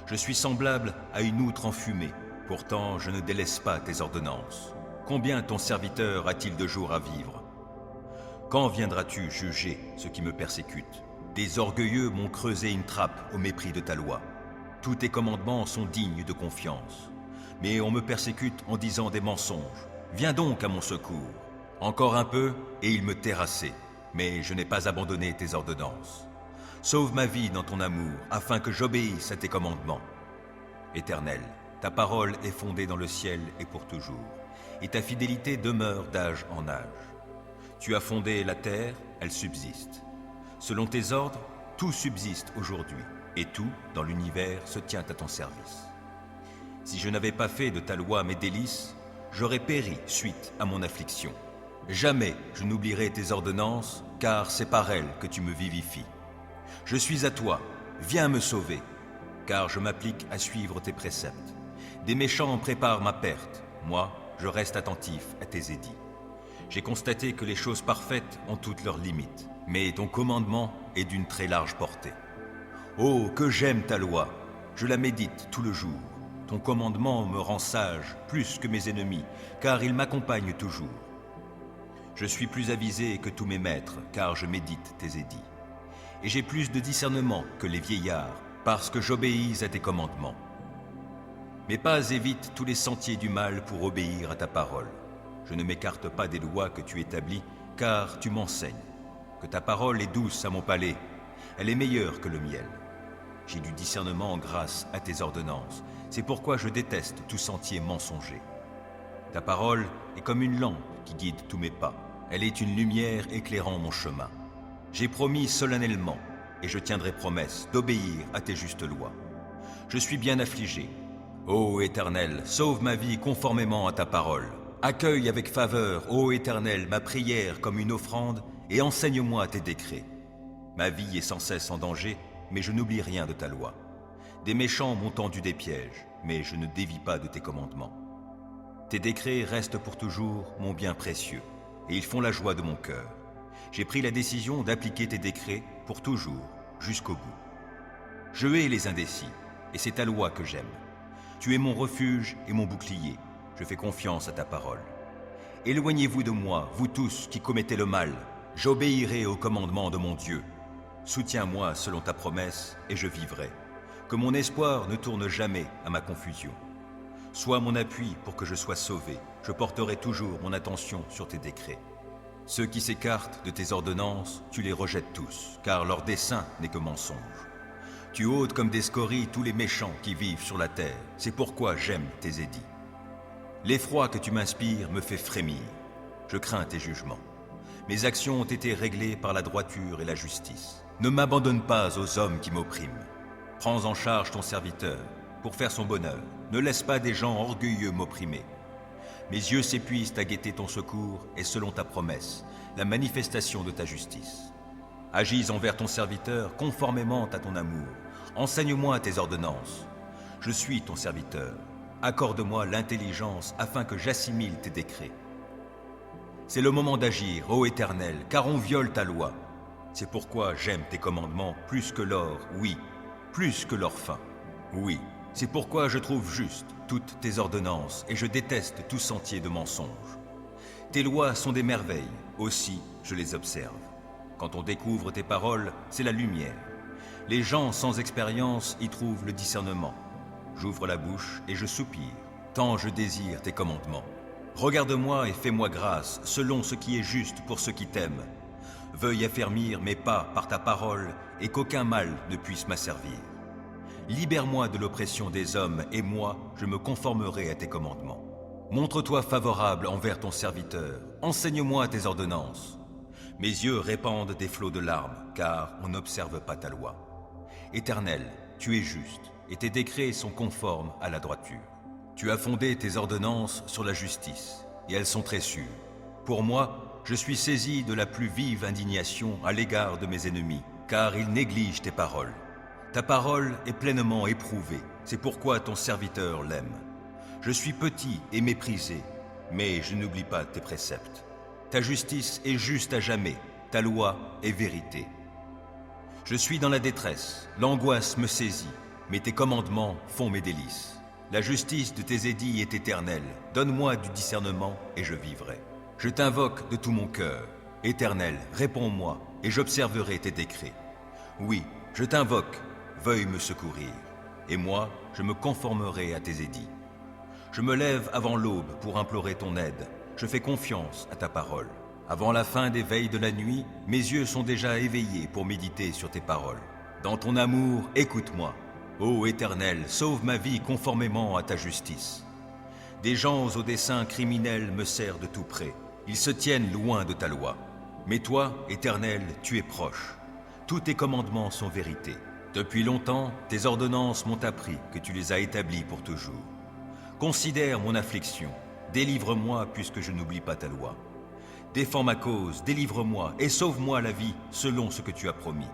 Je suis semblable à une outre enfumée, pourtant je ne délaisse pas tes ordonnances. Combien ton serviteur a-t-il de jours à vivre? Quand viendras-tu juger ceux qui me persécutent? Des orgueilleux m'ont creusé une trappe au mépris de ta loi. Tous tes commandements sont dignes de confiance. Mais on me persécute en disant des mensonges. Viens donc à mon secours. Encore un peu, et il me terrassait. Mais je n'ai pas abandonné tes ordonnances. Sauve ma vie dans ton amour, afin que j'obéisse à tes commandements. Éternel, ta parole est fondée dans le ciel et pour toujours, et ta fidélité demeure d'âge en âge. Tu as fondé la terre, elle subsiste. Selon tes ordres, tout subsiste aujourd'hui, et tout, dans l'univers, se tient à ton service. Si je n'avais pas fait de ta loi mes délices, j'aurais péri suite à mon affliction. Jamais je n'oublierai tes ordonnances, car c'est par elles que tu me vivifies. Je suis à toi, viens me sauver, car je m'applique à suivre tes préceptes. Des méchants préparent ma perte, moi, je reste attentif à tes édits. J'ai constaté que les choses parfaites ont toutes leurs limites, mais ton commandement est d'une très large portée. Oh, que j'aime ta loi, je la médite tout le jour. Ton commandement me rend sage plus que mes ennemis, car il m'accompagne toujours. Je suis plus avisé que tous mes maîtres, car je médite tes édits. Et j'ai plus de discernement que les vieillards, parce que j'obéis à tes commandements. Mes pas évitent tous les sentiers du mal pour obéir à ta parole. Je ne m'écarte pas des lois que tu établis, car tu m'enseignes. Que ta parole est douce à mon palais, elle est meilleure que le miel. J'ai du discernement grâce à tes ordonnances, c'est pourquoi je déteste tout sentier mensonger. Ta parole est comme une lampe qui guide tous mes pas, elle est une lumière éclairant mon chemin. J'ai promis solennellement, et je tiendrai promesse, d'obéir à tes justes lois. Je suis bien affligé. Ô Éternel, sauve ma vie conformément à ta parole. Accueille avec faveur, ô Éternel, ma prière comme une offrande, et enseigne-moi tes décrets. Ma vie est sans cesse en danger, mais je n'oublie rien de ta loi. Des méchants m'ont tendu des pièges, mais je ne dévie pas de tes commandements. Tes décrets restent pour toujours mon bien précieux, et ils font la joie de mon cœur. J'ai pris la décision d'appliquer tes décrets pour toujours, jusqu'au bout. Je hais les indécis, et c'est ta loi que j'aime. Tu es mon refuge et mon bouclier, je fais confiance à ta parole. Éloignez-vous de moi, vous tous qui commettez le mal, j'obéirai au commandement de mon Dieu. Soutiens-moi selon ta promesse, et je vivrai. Que mon espoir ne tourne jamais à ma confusion. Sois mon appui pour que je sois sauvé, je porterai toujours mon attention sur tes décrets. Ceux qui s'écartent de tes ordonnances, tu les rejettes tous, car leur dessein n'est que mensonge. Tu ôtes comme des scories tous les méchants qui vivent sur la terre, c'est pourquoi j'aime tes édits. L'effroi que tu m'inspires me fait frémir, je crains tes jugements. Mes actions ont été réglées par la droiture et la justice. Ne m'abandonne pas aux hommes qui m'oppriment. Prends en charge ton serviteur, pour faire son bonheur. Ne laisse pas des gens orgueilleux m'opprimer. Mes yeux s'épuisent à guetter ton secours et selon ta promesse, la manifestation de ta justice. Agis envers ton serviteur conformément à ton amour. Enseigne-moi tes ordonnances. Je suis ton serviteur. Accorde-moi l'intelligence afin que j'assimile tes décrets. C'est le moment d'agir, ô Éternel, car on viole ta loi. C'est pourquoi j'aime tes commandements plus que l'or, oui, plus que l'or fin. Oui, c'est pourquoi je trouve juste toutes tes ordonnances et je déteste tout sentier de mensonge. Tes lois sont des merveilles, aussi je les observe. Quand on découvre tes paroles, c'est la lumière. Les gens sans expérience y trouvent le discernement. J'ouvre la bouche et je soupire, tant je désire tes commandements. Regarde-moi et fais-moi grâce, selon ce qui est juste pour ceux qui t'aiment. Veuille affermir mes pas par ta parole et qu'aucun mal ne puisse m'asservir. Libère-moi de l'oppression des hommes et moi, je me conformerai à tes commandements. Montre-toi favorable envers ton serviteur, enseigne-moi tes ordonnances. Mes yeux répandent des flots de larmes, car on n'observe pas ta loi. Éternel, tu es juste, et tes décrets sont conformes à la droiture. Tu as fondé tes ordonnances sur la justice, et elles sont très sûres. Pour moi, je suis saisi de la plus vive indignation à l'égard de mes ennemis, car ils négligent tes paroles. Ta parole est pleinement éprouvée, c'est pourquoi ton serviteur l'aime. Je suis petit et méprisé, mais je n'oublie pas tes préceptes. Ta justice est juste à jamais, ta loi est vérité. Je suis dans la détresse, l'angoisse me saisit, mais tes commandements font mes délices. La justice de tes édits est éternelle, donne-moi du discernement et je vivrai. Je t'invoque de tout mon cœur, Éternel, réponds-moi et j'observerai tes décrets. Oui, je t'invoque, veuille me secourir, et moi, je me conformerai à tes édits. Je me lève avant l'aube pour implorer ton aide. Je fais confiance à ta parole. Avant la fin des veilles de la nuit, mes yeux sont déjà éveillés pour méditer sur tes paroles. Dans ton amour, écoute-moi. Ô Éternel, sauve ma vie conformément à ta justice. Des gens aux desseins criminels me serrent de tout près. Ils se tiennent loin de ta loi. Mais toi, Éternel, tu es proche. Tous tes commandements sont vérité. Depuis longtemps, tes ordonnances m'ont appris que tu les as établies pour toujours. Considère mon affliction. Délivre-moi puisque je n'oublie pas ta loi. Défends ma cause, délivre-moi et sauve-moi la vie selon ce que tu as promis.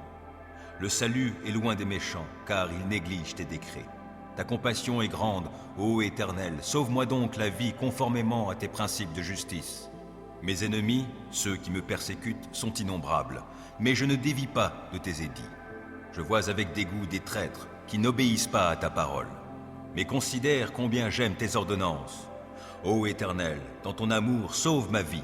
Le salut est loin des méchants, car ils négligent tes décrets. Ta compassion est grande, ô Éternel, sauve-moi donc la vie conformément à tes principes de justice. Mes ennemis, ceux qui me persécutent, sont innombrables, mais je ne dévie pas de tes édits. Je vois avec dégoût des traîtres qui n'obéissent pas à ta parole. Mais considère combien j'aime tes ordonnances. Ô Éternel, dans ton amour, sauve ma vie.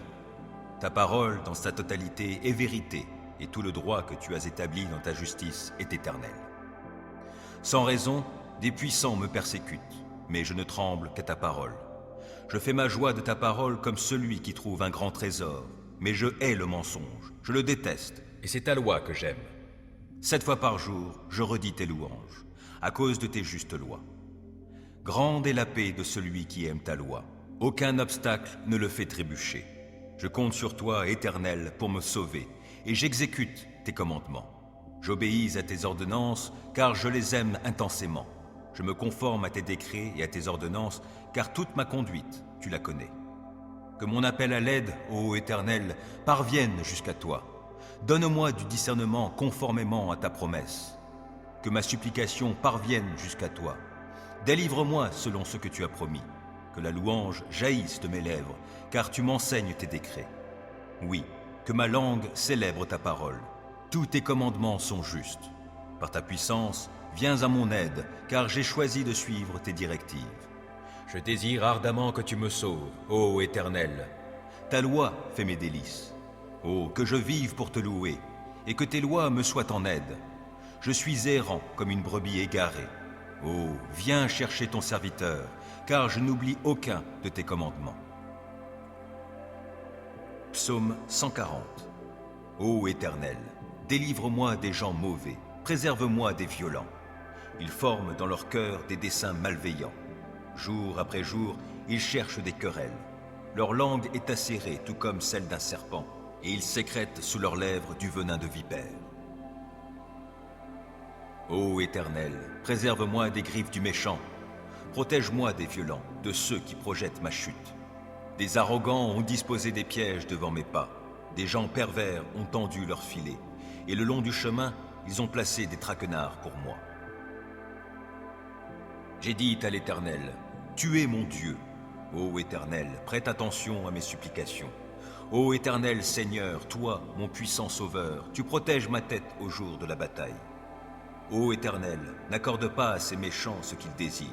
Ta parole, dans sa totalité, est vérité, et tout le droit que tu as établi dans ta justice est éternel. Sans raison, des puissants me persécutent, mais je ne tremble qu'à ta parole. Je fais ma joie de ta parole comme celui qui trouve un grand trésor, mais je hais le mensonge, je le déteste, et c'est ta loi que j'aime. 7 fois par jour, je redis tes louanges, à cause de tes justes lois. Grande est la paix de celui qui aime ta loi. Aucun obstacle ne le fait trébucher. Je compte sur toi, Éternel, pour me sauver, et j'exécute tes commandements. J'obéis à tes ordonnances, car je les aime intensément. Je me conforme à tes décrets et à tes ordonnances, car toute ma conduite, tu la connais. Que mon appel à l'aide, ô Éternel, parvienne jusqu'à toi. Donne-moi du discernement conformément à ta promesse. Que ma supplication parvienne jusqu'à toi. Délivre-moi selon ce que tu as promis. Que la louange jaillisse de mes lèvres, car tu m'enseignes tes décrets. Oui, que ma langue célèbre ta parole. Tous tes commandements sont justes. Par ta puissance, viens à mon aide, car j'ai choisi de suivre tes directives. Je désire ardemment que tu me sauves, ô Éternel. Ta loi fait mes délices. Oh, que je vive pour te louer, et que tes lois me soient en aide. Je suis errant comme une brebis égarée. Oh, viens chercher ton serviteur, car je n'oublie aucun de tes commandements. Psaume 140. Ô Éternel, délivre-moi des gens mauvais, préserve-moi des violents. Ils forment dans leur cœur des desseins malveillants. Jour après jour, ils cherchent des querelles. Leur langue est acérée, tout comme celle d'un serpent, et ils sécrètent sous leurs lèvres du venin de vipère. Ô Éternel, préserve-moi des griffes du méchant. Protège-moi des violents, de ceux qui projettent ma chute. Des arrogants ont disposé des pièges devant mes pas. Des gens pervers ont tendu leurs filets. Et le long du chemin, ils ont placé des traquenards pour moi. J'ai dit à l'Éternel, « Tu es mon Dieu. » Ô Éternel, prête attention à mes supplications. Ô Éternel Seigneur, toi, mon puissant Sauveur, tu protèges ma tête au jour de la bataille. Ô Éternel, n'accorde pas à ces méchants ce qu'ils désirent.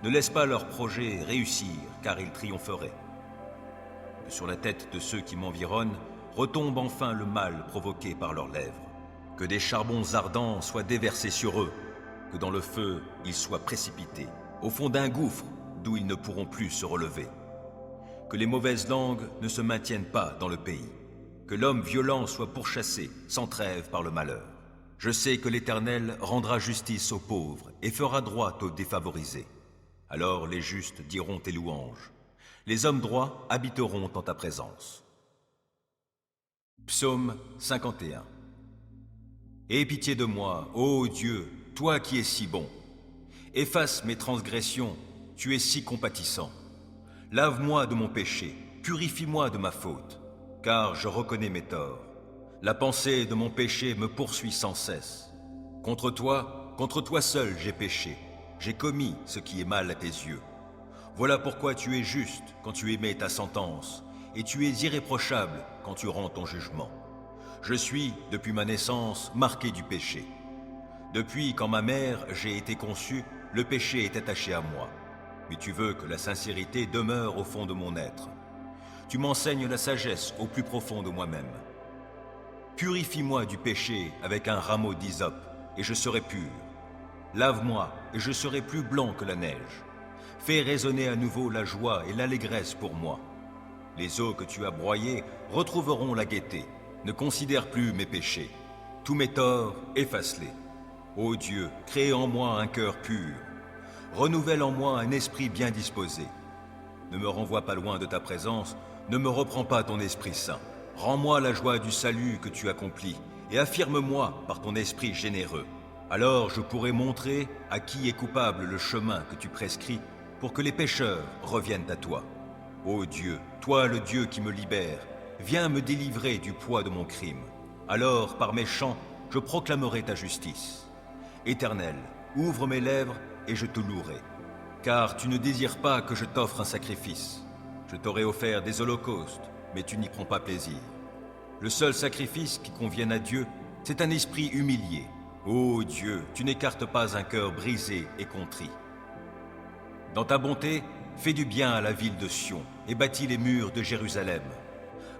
Ne laisse pas leurs projets réussir, car ils triompheraient. Que sur la tête de ceux qui m'environnent retombe enfin le mal provoqué par leurs lèvres. Que des charbons ardents soient déversés sur eux, que dans le feu ils soient précipités, au fond d'un gouffre d'où ils ne pourront plus se relever. Que les mauvaises langues ne se maintiennent pas dans le pays, que l'homme violent soit pourchassé sans trêve par le malheur. Je sais que l'Éternel rendra justice aux pauvres et fera droit aux défavorisés. Alors les justes diront tes louanges. Les hommes droits habiteront en ta présence. Psaume 51. Aie pitié de moi, ô Dieu, toi qui es si bon. Efface mes transgressions, tu es si compatissant. Lave-moi de mon péché, purifie-moi de ma faute, car je reconnais mes torts. La pensée de mon péché me poursuit sans cesse. Contre toi seul j'ai péché, j'ai commis ce qui est mal à tes yeux. Voilà pourquoi tu es juste quand tu émets ta sentence, et tu es irréprochable quand tu rends ton jugement. Je suis, depuis ma naissance, marqué du péché. Depuis quand ma mère j'ai été conçue, le péché est attaché à moi. Mais tu veux que la sincérité demeure au fond de mon être. Tu m'enseignes la sagesse au plus profond de moi-même. Purifie-moi du péché avec un rameau d'hysope, et je serai pur. Lave-moi, et je serai plus blanc que la neige. Fais résonner à nouveau la joie et l'allégresse pour moi. Les eaux que tu as broyées retrouveront la gaieté. Ne considère plus mes péchés. Tous mes torts, efface-les. Ô Dieu, crée en moi un cœur pur. Renouvelle en moi un esprit bien disposé. Ne me renvoie pas loin de ta présence, ne me reprends pas ton Esprit Saint. Rends-moi la joie du salut que tu accomplis, et affirme-moi par ton esprit généreux. Alors je pourrai montrer à qui est coupable le chemin que tu prescris, pour que les pécheurs reviennent à toi. Ô Dieu, toi le Dieu qui me libère, viens me délivrer du poids de mon crime. Alors, par mes chants, je proclamerai ta justice. Éternel, ouvre mes lèvres et je te louerai. Car tu ne désires pas que je t'offre un sacrifice. Je t'aurais offert des holocaustes, mais tu n'y prends pas plaisir. Le seul sacrifice qui convienne à Dieu, c'est un esprit humilié. Ô Dieu, tu n'écartes pas un cœur brisé et contrit. Dans ta bonté, fais du bien à la ville de Sion et bâtis les murs de Jérusalem.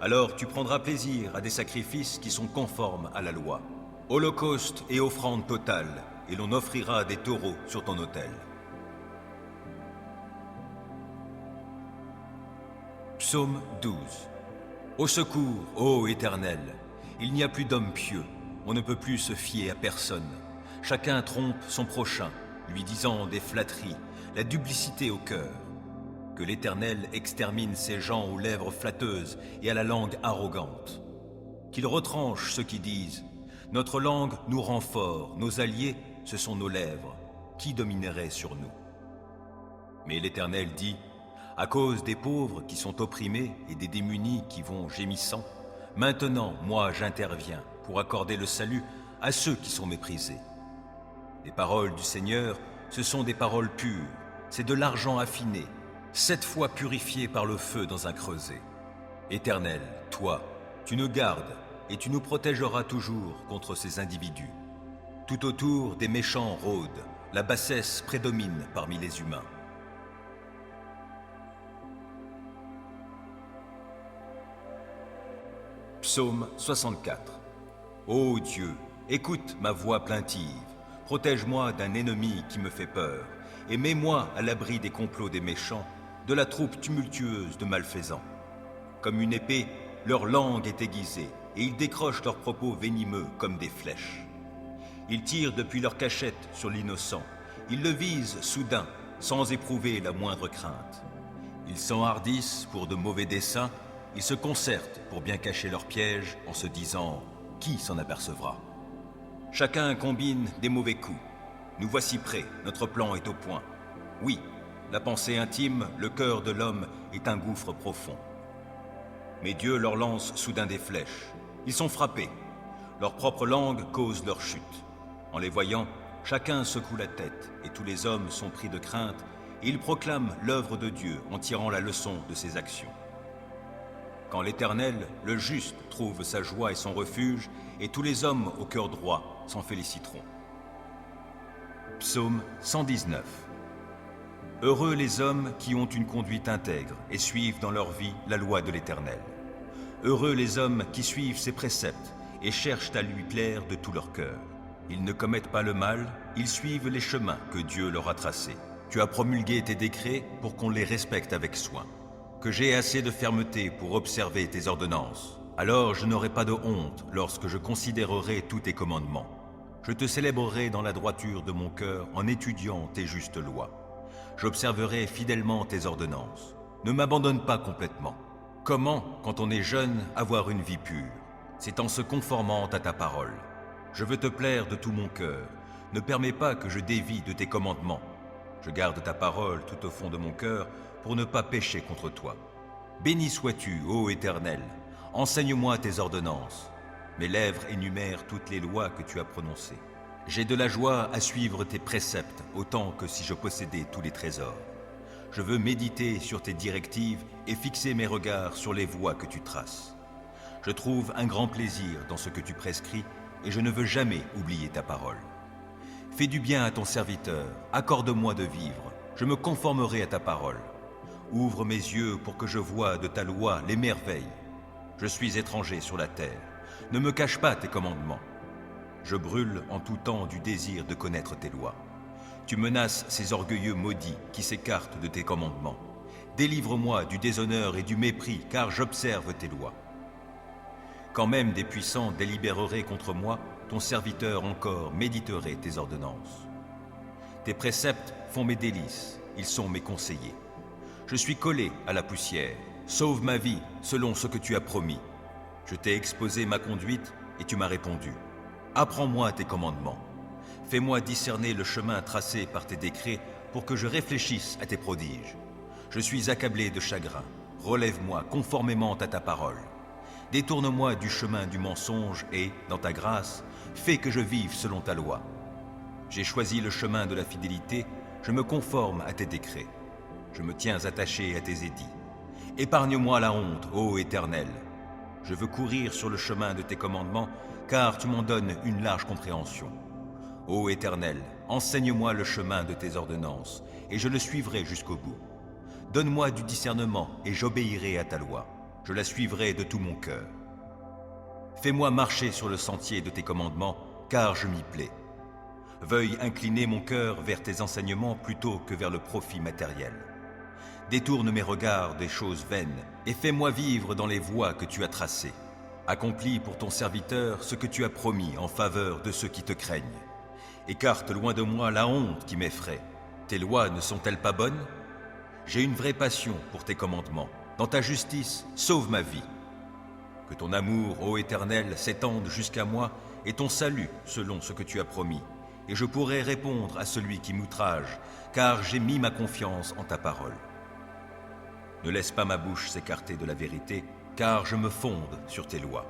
Alors tu prendras plaisir à des sacrifices qui sont conformes à la loi. Holocauste et offrande totale, et l'on offrira des taureaux sur ton autel. Psaume 12. Au secours, ô Éternel, il n'y a plus d'homme pieux, on ne peut plus se fier à personne. Chacun trompe son prochain, lui disant des flatteries, la duplicité au cœur. Que l'Éternel extermine ces gens aux lèvres flatteuses et à la langue arrogante. Qu'il retranche ceux qui disent « Notre langue nous rend forts, nos alliés, ce sont nos lèvres. Qui dominerait sur nous ?» Mais l'Éternel dit « À cause des pauvres qui sont opprimés et des démunis qui vont gémissant, maintenant, moi, j'interviens pour accorder le salut à ceux qui sont méprisés. » Les paroles du Seigneur, ce sont des paroles pures, c'est de l'argent affiné, 7 fois purifié par le feu dans un creuset. Éternel, toi, tu nous gardes et tu nous protégeras toujours contre ces individus. Tout autour, des méchants rôdent, la bassesse prédomine parmi les humains. Psaume 64. Ô Dieu, écoute ma voix plaintive, protège-moi d'un ennemi qui me fait peur, et mets-moi à l'abri des complots des méchants, de la troupe tumultueuse de malfaisants. Comme une épée, leur langue est aiguisée, et ils décrochent leurs propos venimeux comme des flèches. Ils tirent depuis leur cachette sur l'innocent, ils le visent soudain, sans éprouver la moindre crainte. Ils s'enhardissent pour de mauvais desseins, ils se concertent pour bien cacher leurs pièges en se disant « Qui s'en apercevra ?» Chacun combine des mauvais coups. Nous voici prêts, notre plan est au point. Oui, la pensée intime, le cœur de l'homme est un gouffre profond. Mais Dieu leur lance soudain des flèches. Ils sont frappés. Leur propre langue cause leur chute. En les voyant, chacun secoue la tête et tous les hommes sont pris de crainte et ils proclament l'œuvre de Dieu en tirant la leçon de ses actions. Quand l'Éternel, le juste, trouve sa joie et son refuge, et tous les hommes au cœur droit s'en féliciteront. Psaume 119. Heureux les hommes qui ont une conduite intègre et suivent dans leur vie la loi de l'Éternel. Heureux les hommes qui suivent ses préceptes et cherchent à lui plaire de tout leur cœur. Ils ne commettent pas le mal, ils suivent les chemins que Dieu leur a tracés. Tu as promulgué tes décrets pour qu'on les respecte avec soin. Que j'ai assez de fermeté pour observer tes ordonnances. Alors je n'aurai pas de honte lorsque je considérerai tous tes commandements. Je te célébrerai dans la droiture de mon cœur en étudiant tes justes lois. J'observerai fidèlement tes ordonnances. Ne m'abandonne pas complètement. Comment, quand on est jeune, avoir une vie pure? C'est en se conformant à ta parole. Je veux te plaire de tout mon cœur. Ne permets pas que je dévie de tes commandements. Je garde ta parole tout au fond de mon cœur pour ne pas pécher contre toi. Béni sois-tu, ô Éternel. Enseigne-moi tes ordonnances. Mes lèvres énumèrent toutes les lois que tu as prononcées. J'ai de la joie à suivre tes préceptes autant que si je possédais tous les trésors. Je veux méditer sur tes directives et fixer mes regards sur les voies que tu traces. Je trouve un grand plaisir dans ce que tu prescris et je ne veux jamais oublier ta parole. Fais du bien à ton serviteur, accorde-moi de vivre, je me conformerai à ta parole. Ouvre mes yeux pour que je voie de ta loi les merveilles. Je suis étranger sur la terre, ne me cache pas tes commandements. Je brûle en tout temps du désir de connaître tes lois. Tu menaces ces orgueilleux maudits qui s'écartent de tes commandements. Délivre-moi du déshonneur et du mépris, car j'observe tes lois. Quand même des puissants délibéreraient contre moi, ton serviteur encore méditerait tes ordonnances. Tes préceptes font mes délices, ils sont mes conseillers. Je suis collé à la poussière, sauve ma vie selon ce que tu as promis. Je t'ai exposé ma conduite et tu m'as répondu. Apprends-moi tes commandements. Fais-moi discerner le chemin tracé par tes décrets pour que je réfléchisse à tes prodiges. Je suis accablé de chagrin. Relève-moi conformément à ta parole. Détourne-moi du chemin du mensonge et, dans ta grâce, fais que je vive selon ta loi. J'ai choisi le chemin de la fidélité, je me conforme à tes décrets. Je me tiens attaché à tes édits. Épargne-moi la honte, ô Éternel. Je veux courir sur le chemin de tes commandements, car tu m'en donnes une large compréhension. Ô Éternel, enseigne-moi le chemin de tes ordonnances, et je le suivrai jusqu'au bout. Donne-moi du discernement, et j'obéirai à ta loi. Je la suivrai de tout mon cœur. Fais-moi marcher sur le sentier de tes commandements, car je m'y plais. Veuille incliner mon cœur vers tes enseignements plutôt que vers le profit matériel. Détourne mes regards des choses vaines, et fais-moi vivre dans les voies que tu as tracées. Accomplis pour ton serviteur ce que tu as promis en faveur de ceux qui te craignent. Écarte loin de moi la honte qui m'effraie. Tes lois ne sont-elles pas bonnes? J'ai une vraie passion pour tes commandements. Dans ta justice, sauve ma vie. Que ton amour, ô Éternel, s'étende jusqu'à moi et ton salut selon ce que tu as promis. Et je pourrai répondre à celui qui m'outrage, car j'ai mis ma confiance en ta parole. Ne laisse pas ma bouche s'écarter de la vérité, car je me fonde sur tes lois.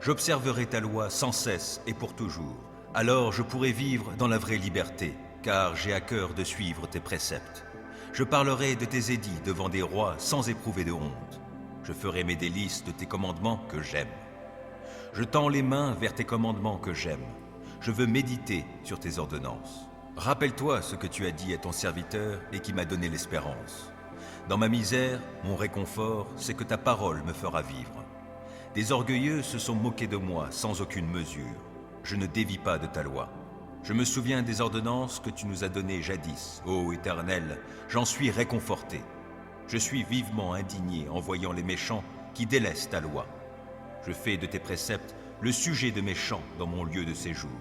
J'observerai ta loi sans cesse et pour toujours. Alors je pourrai vivre dans la vraie liberté, car j'ai à cœur de suivre tes préceptes. Je parlerai de tes édits devant des rois sans éprouver de honte. Je ferai mes délices de tes commandements que j'aime. Je tends les mains vers tes commandements que j'aime. Je veux méditer sur tes ordonnances. Rappelle-toi ce que tu as dit à ton serviteur et qui m'a donné l'espérance. Dans ma misère, mon réconfort, c'est que ta parole me fera vivre. Des orgueilleux se sont moqués de moi sans aucune mesure. Je ne dévie pas de ta loi. Je me souviens des ordonnances que tu nous as données jadis, ô Éternel, j'en suis réconforté. Je suis vivement indigné en voyant les méchants qui délaissent ta loi. Je fais de tes préceptes le sujet de mes chants dans mon lieu de séjour.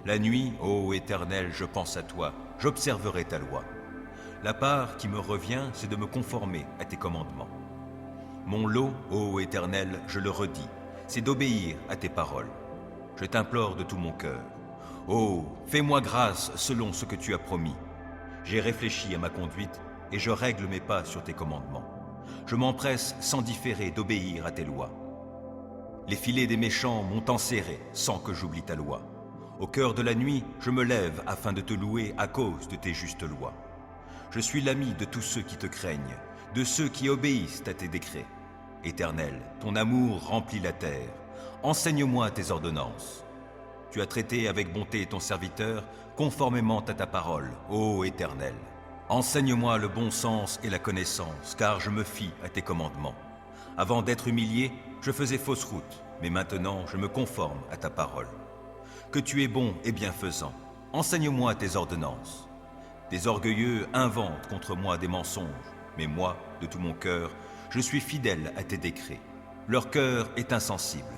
La nuit, ô Éternel, je pense à toi, j'observerai ta loi. La part qui me revient, c'est de me conformer à tes commandements. Mon lot, ô Éternel, je le redis, c'est d'obéir à tes paroles. Je t'implore de tout mon cœur. Oh, fais-moi grâce selon ce que tu as promis. J'ai réfléchi à ma conduite et je règle mes pas sur tes commandements. Je m'empresse sans différer d'obéir à tes lois. Les filets des méchants m'ont enserré sans que j'oublie ta loi. Au cœur de la nuit, je me lève afin de te louer à cause de tes justes lois. Je suis l'ami de tous ceux qui te craignent, de ceux qui obéissent à tes décrets. Éternel, ton amour remplit la terre. Enseigne-moi tes ordonnances. Tu as traité avec bonté ton serviteur, conformément à ta parole, ô Éternel. Enseigne-moi le bon sens et la connaissance, car je me fie à tes commandements. Avant d'être humilié, je faisais fausse route, mais maintenant je me conforme à ta parole. Que tu es bon et bienfaisant, enseigne-moi tes ordonnances. Des orgueilleux inventent contre moi des mensonges, mais moi, de tout mon cœur, je suis fidèle à tes décrets. Leur cœur est insensible.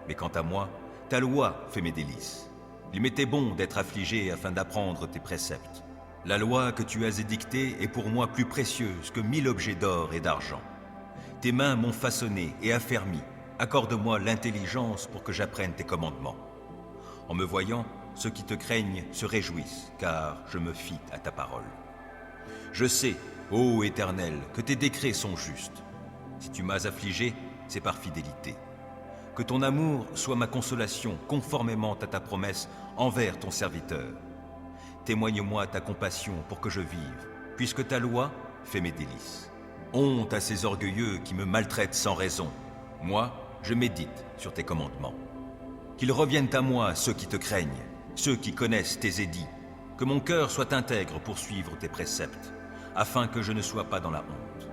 Mais quant à moi, ta loi fait mes délices. Il m'était bon d'être affligé afin d'apprendre tes préceptes. La loi que tu as édictée est pour moi plus précieuse que 1000 objets d'or et d'argent. Tes mains m'ont façonné et affermi. accorde-moi l'intelligence pour que j'apprenne tes commandements. En me voyant, ceux qui te craignent se réjouissent, car je me fie à ta parole. Je sais, ô Éternel, que tes décrets sont justes. Si tu m'as affligé, c'est par fidélité. Que ton amour soit ma consolation conformément à ta promesse envers ton serviteur. Témoigne-moi ta compassion pour que je vive, puisque ta loi fait mes délices. Honte à ces orgueilleux qui me maltraitent sans raison. Moi, je médite sur tes commandements. Qu'ils reviennent à moi ceux qui te craignent, ceux qui connaissent tes édits. Que mon cœur soit intègre pour suivre tes préceptes, afin que je ne sois pas dans la honte.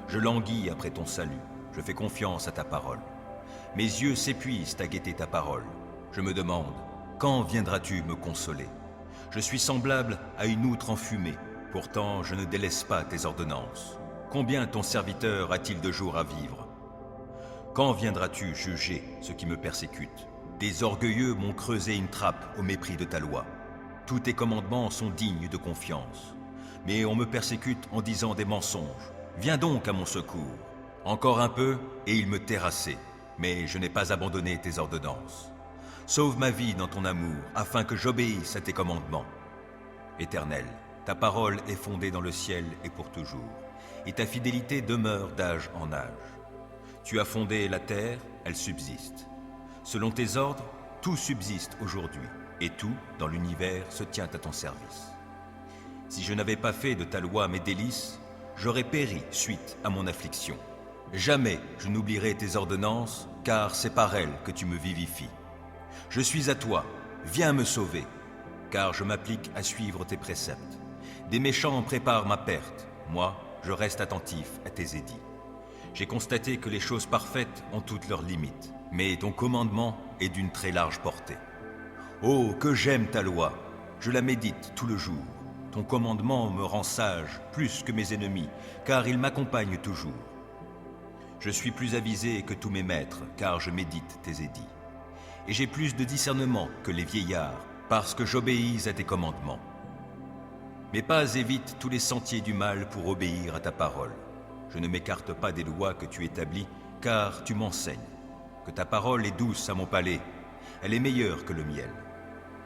Je languis après ton salut, je fais confiance à ta parole. Mes yeux s'épuisent à guetter ta parole. Je me demande, quand viendras-tu me consoler? Je suis semblable à une outre enfumée, pourtant je ne délaisse pas tes ordonnances. Combien ton serviteur a-t-il de jours à vivre? Quand viendras-tu juger ceux qui me persécutent? Des orgueilleux m'ont creusé une trappe au mépris de ta loi. Tous tes commandements sont dignes de confiance. Mais on me persécute en disant des mensonges. Viens donc à mon secours. Encore un peu et il me terrassait, mais je n'ai pas abandonné tes ordonnances. Sauve ma vie dans ton amour, afin que j'obéisse à tes commandements. Éternel, ta parole est fondée dans le ciel et pour toujours, et ta fidélité demeure d'âge en âge. Tu as fondé la terre, elle subsiste. Selon tes ordres, tout subsiste aujourd'hui, et tout, dans l'univers, se tient à ton service. Si je n'avais pas fait de ta loi mes délices, j'aurais péri suite à mon affliction. Jamais je n'oublierai tes ordonnances, car c'est par elles que tu me vivifies. Je suis à toi, viens me sauver, car je m'applique à suivre tes préceptes. Des méchants préparent ma perte, moi, je reste attentif à tes édits. J'ai constaté que les choses parfaites ont toutes leurs limites, mais ton commandement est d'une très large portée. Oh, que j'aime ta loi, je la médite tout le jour. Ton commandement me rend sage plus que mes ennemis, car il m'accompagne toujours. Je suis plus avisé que tous mes maîtres, car je médite tes édits. Et j'ai plus de discernement que les vieillards, parce que j'obéis à tes commandements. Mes pas évitent tous les sentiers du mal pour obéir à ta parole. Je ne m'écarte pas des lois que tu établis, car tu m'enseignes. Que ta parole est douce à mon palais, elle est meilleure que le miel.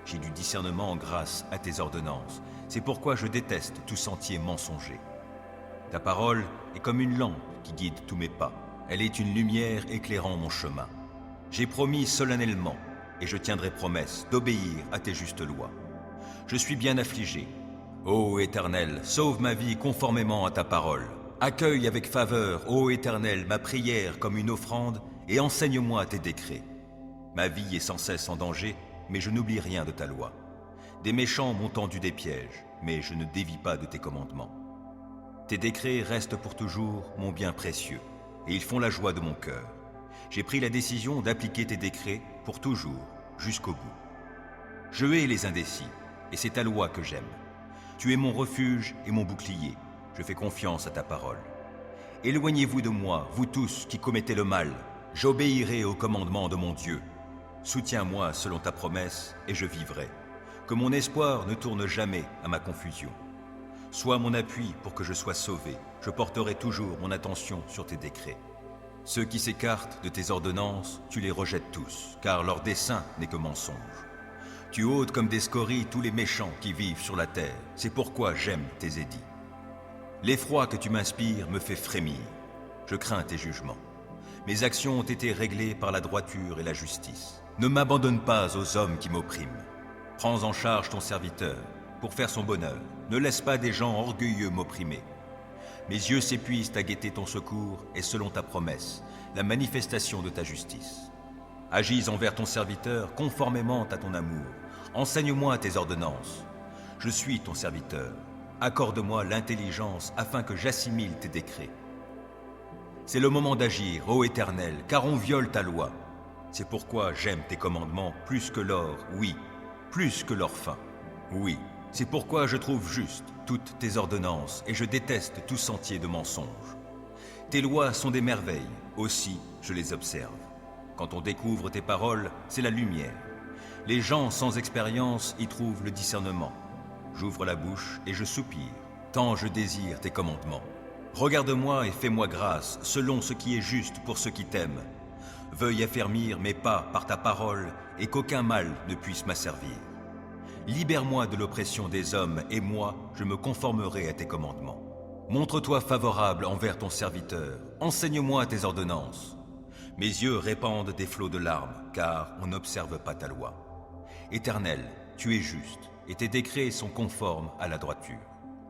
J'ai du discernement grâce à tes ordonnances, c'est pourquoi je déteste tout sentier mensonger. Ta parole est comme une lampe qui guide tous mes pas, elle est une lumière éclairant mon chemin. J'ai promis solennellement, et je tiendrai promesse, d'obéir à tes justes lois. Je suis bien affligé. Ô Éternel, sauve ma vie conformément à ta parole. Accueille avec faveur, ô Éternel, ma prière comme une offrande, et enseigne-moi tes décrets. Ma vie est sans cesse en danger, mais je n'oublie rien de ta loi. Des méchants m'ont tendu des pièges, mais je ne dévie pas de tes commandements. Tes décrets restent pour toujours mon bien précieux, et ils font la joie de mon cœur. J'ai pris la décision d'appliquer tes décrets pour toujours, jusqu'au bout. Je hais les indécis, et c'est ta loi que j'aime. Tu es mon refuge et mon bouclier, je fais confiance à ta parole. Éloignez-vous de moi, vous tous qui commettez le mal, j'obéirai au commandement de mon Dieu. Soutiens-moi selon ta promesse, et je vivrai. Que mon espoir ne tourne jamais à ma confusion. Sois mon appui pour que je sois sauvé, je porterai toujours mon attention sur tes décrets. Ceux qui s'écartent de tes ordonnances, tu les rejettes tous, car leur dessein n'est que mensonge. Tu ôtes comme des scories tous les méchants qui vivent sur la terre, c'est pourquoi j'aime tes édits. L'effroi que tu m'inspires me fait frémir, je crains tes jugements. Mes actions ont été réglées par la droiture et la justice. Ne m'abandonne pas aux hommes qui m'oppriment. Prends en charge ton serviteur, pour faire son bonheur. Ne laisse pas des gens orgueilleux m'opprimer. Mes yeux s'épuisent à guetter ton secours et selon ta promesse, la manifestation de ta justice. Agis envers ton serviteur conformément à ton amour. Enseigne-moi tes ordonnances. Je suis ton serviteur. Accorde-moi l'intelligence afin que j'assimile tes décrets. C'est le moment d'agir, ô Éternel, car on viole ta loi. C'est pourquoi j'aime tes commandements plus que l'or, oui, plus que l'or fin. Oui, c'est pourquoi je trouve juste toutes tes ordonnances et je déteste tout sentier de mensonge. Tes lois sont des merveilles, aussi je les observe. Quand on découvre tes paroles, c'est la lumière. Les gens sans expérience y trouvent le discernement. J'ouvre la bouche et je soupire, tant je désire tes commandements. Regarde-moi et fais-moi grâce, selon ce qui est juste pour ceux qui t'aiment. Veuille affermir mes pas par ta parole et qu'aucun mal ne puisse m'asservir. Libère-moi de l'oppression des hommes et moi, je me conformerai à tes commandements. Montre-toi favorable envers ton serviteur, enseigne-moi tes ordonnances. Mes yeux répandent des flots de larmes, car on n'observe pas ta loi. Éternel, tu es juste, et tes décrets sont conformes à la droiture.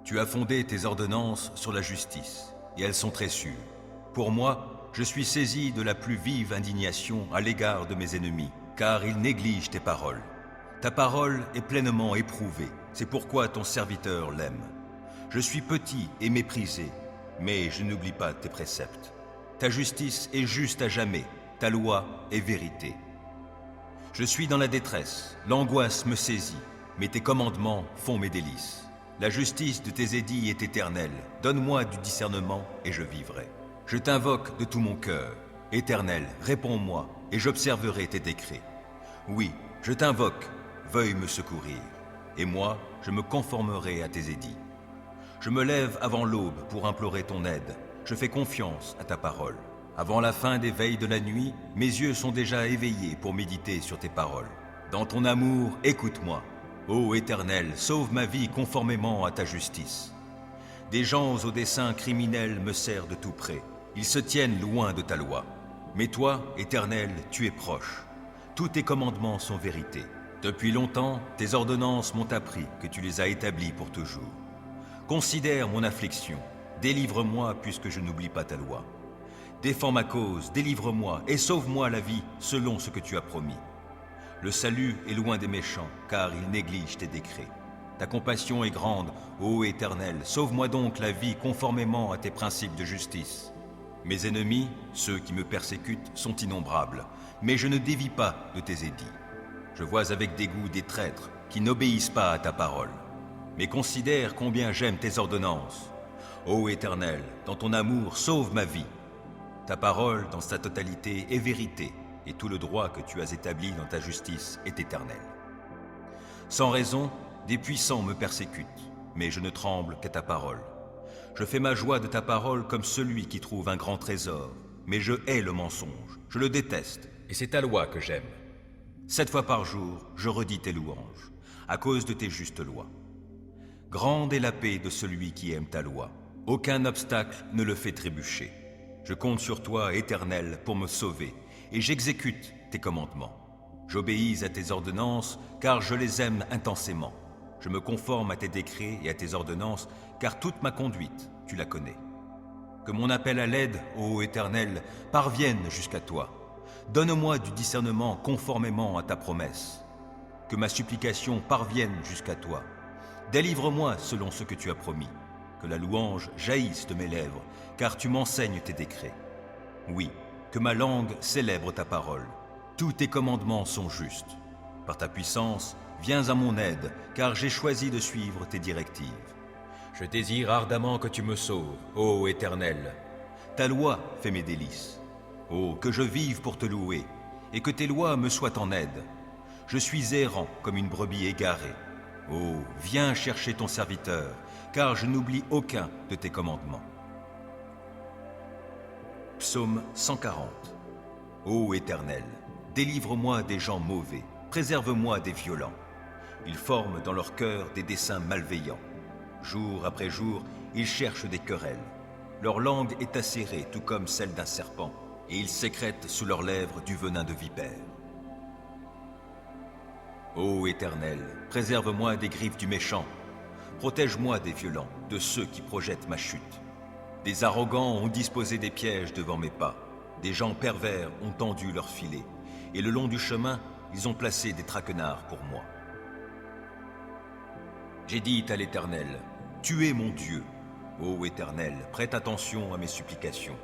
Tu as fondé tes ordonnances sur la justice, et elles sont très sûres. Pour moi, je suis saisi de la plus vive indignation à l'égard de mes ennemis, car ils négligent tes paroles. Ta parole est pleinement éprouvée, c'est pourquoi ton serviteur l'aime. Je suis petit et méprisé, mais je n'oublie pas tes préceptes. Ta justice est juste à jamais, ta loi est vérité. Je suis dans la détresse, l'angoisse me saisit, mais tes commandements font mes délices. La justice de tes édits est éternelle, donne-moi du discernement et je vivrai. Je t'invoque de tout mon cœur, Éternel, réponds-moi et j'observerai tes décrets. Oui, je t'invoque, veuille me secourir, et moi, je me conformerai à tes édits. Je me lève avant l'aube pour implorer ton aide, je fais confiance à ta parole. Avant la fin des veilles de la nuit, mes yeux sont déjà éveillés pour méditer sur tes paroles. Dans ton amour, écoute-moi. Ô Éternel, sauve ma vie conformément à ta justice. Des gens aux desseins criminels me serrent de tout près. Ils se tiennent loin de ta loi. Mais toi, Éternel, tu es proche. Tous tes commandements sont vérité. Depuis longtemps, tes ordonnances m'ont appris que tu les as établies pour toujours. Considère mon affliction. Délivre-moi puisque je n'oublie pas ta loi. Défends ma cause, délivre-moi et sauve-moi la vie selon ce que tu as promis. Le salut est loin des méchants, car ils négligent tes décrets. Ta compassion est grande, ô Éternel, sauve-moi donc la vie conformément à tes principes de justice. Mes ennemis, ceux qui me persécutent, sont innombrables, mais je ne dévie pas de tes édits. Je vois avec dégoût des traîtres qui n'obéissent pas à ta parole. Mais considère combien j'aime tes ordonnances. Ô Éternel, dans ton amour, sauve ma vie. Ta parole, dans sa totalité, est vérité, et tout le droit que tu as établi dans ta justice est éternel. Sans raison, des puissants me persécutent, mais je ne tremble qu'à ta parole. Je fais ma joie de ta parole comme celui qui trouve un grand trésor, mais je hais le mensonge, je le déteste, et c'est ta loi que j'aime. 7 fois par jour, je redis tes louanges, à cause de tes justes lois. Grande est la paix de celui qui aime ta loi. Aucun obstacle ne le fait trébucher. Je compte sur toi, Éternel, pour me sauver, et j'exécute tes commandements. J'obéis à tes ordonnances, car je les aime intensément. Je me conforme à tes décrets et à tes ordonnances, car toute ma conduite, tu la connais. Que mon appel à l'aide, ô Éternel, parvienne jusqu'à toi. Donne-moi du discernement conformément à ta promesse. Que ma supplication parvienne jusqu'à toi. Délivre-moi selon ce que tu as promis. Que la louange jaillisse de mes lèvres, car tu m'enseignes tes décrets. Oui, que ma langue célèbre ta parole. Tous tes commandements sont justes. Par ta puissance, viens à mon aide, car j'ai choisi de suivre tes directives. Je désire ardemment que tu me sauves, ô Éternel. Ta loi fait mes délices. Oh, que je vive pour te louer, et que tes lois me soient en aide. Je suis errant comme une brebis égarée. Oh, viens chercher ton serviteur, car je n'oublie aucun de tes commandements. Psaume 140. Ô Éternel, délivre-moi des gens mauvais, préserve-moi des violents. Ils forment dans leur cœur des desseins malveillants. Jour après jour, ils cherchent des querelles. Leur langue est acérée, tout comme celle d'un serpent, et ils sécrètent sous leurs lèvres du venin de vipère. Ô Éternel, préserve-moi des griffes du méchant. Protège-moi des violents, de ceux qui projettent ma chute. Des arrogants ont disposé des pièges devant mes pas. Des gens pervers ont tendu leurs filets. Et le long du chemin, ils ont placé des traquenards pour moi. J'ai dit à l'Éternel, tu es mon Dieu. Ô Éternel, prête attention à mes supplications.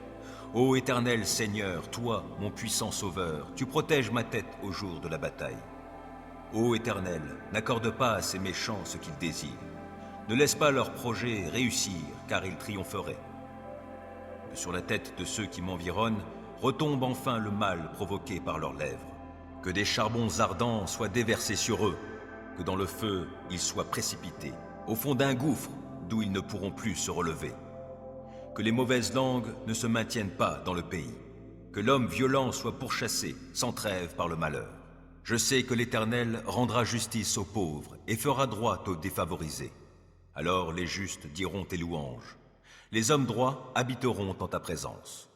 Ô Éternel Seigneur, toi, mon puissant Sauveur, tu protèges ma tête au jour de la bataille. Ô Éternel, n'accorde pas à ces méchants ce qu'ils désirent. Ne laisse pas leurs projets réussir, car ils triompheraient. Que sur la tête de ceux qui m'environnent retombe enfin le mal provoqué par leurs lèvres. Que des charbons ardents soient déversés sur eux, que dans le feu ils soient précipités, au fond d'un gouffre d'où ils ne pourront plus se relever. Que les mauvaises langues ne se maintiennent pas dans le pays. Que l'homme violent soit pourchassé, sans trêve par le malheur. Je sais que l'Éternel rendra justice aux pauvres et fera droit aux défavorisés. Alors les justes diront tes louanges. Les hommes droits habiteront en ta présence.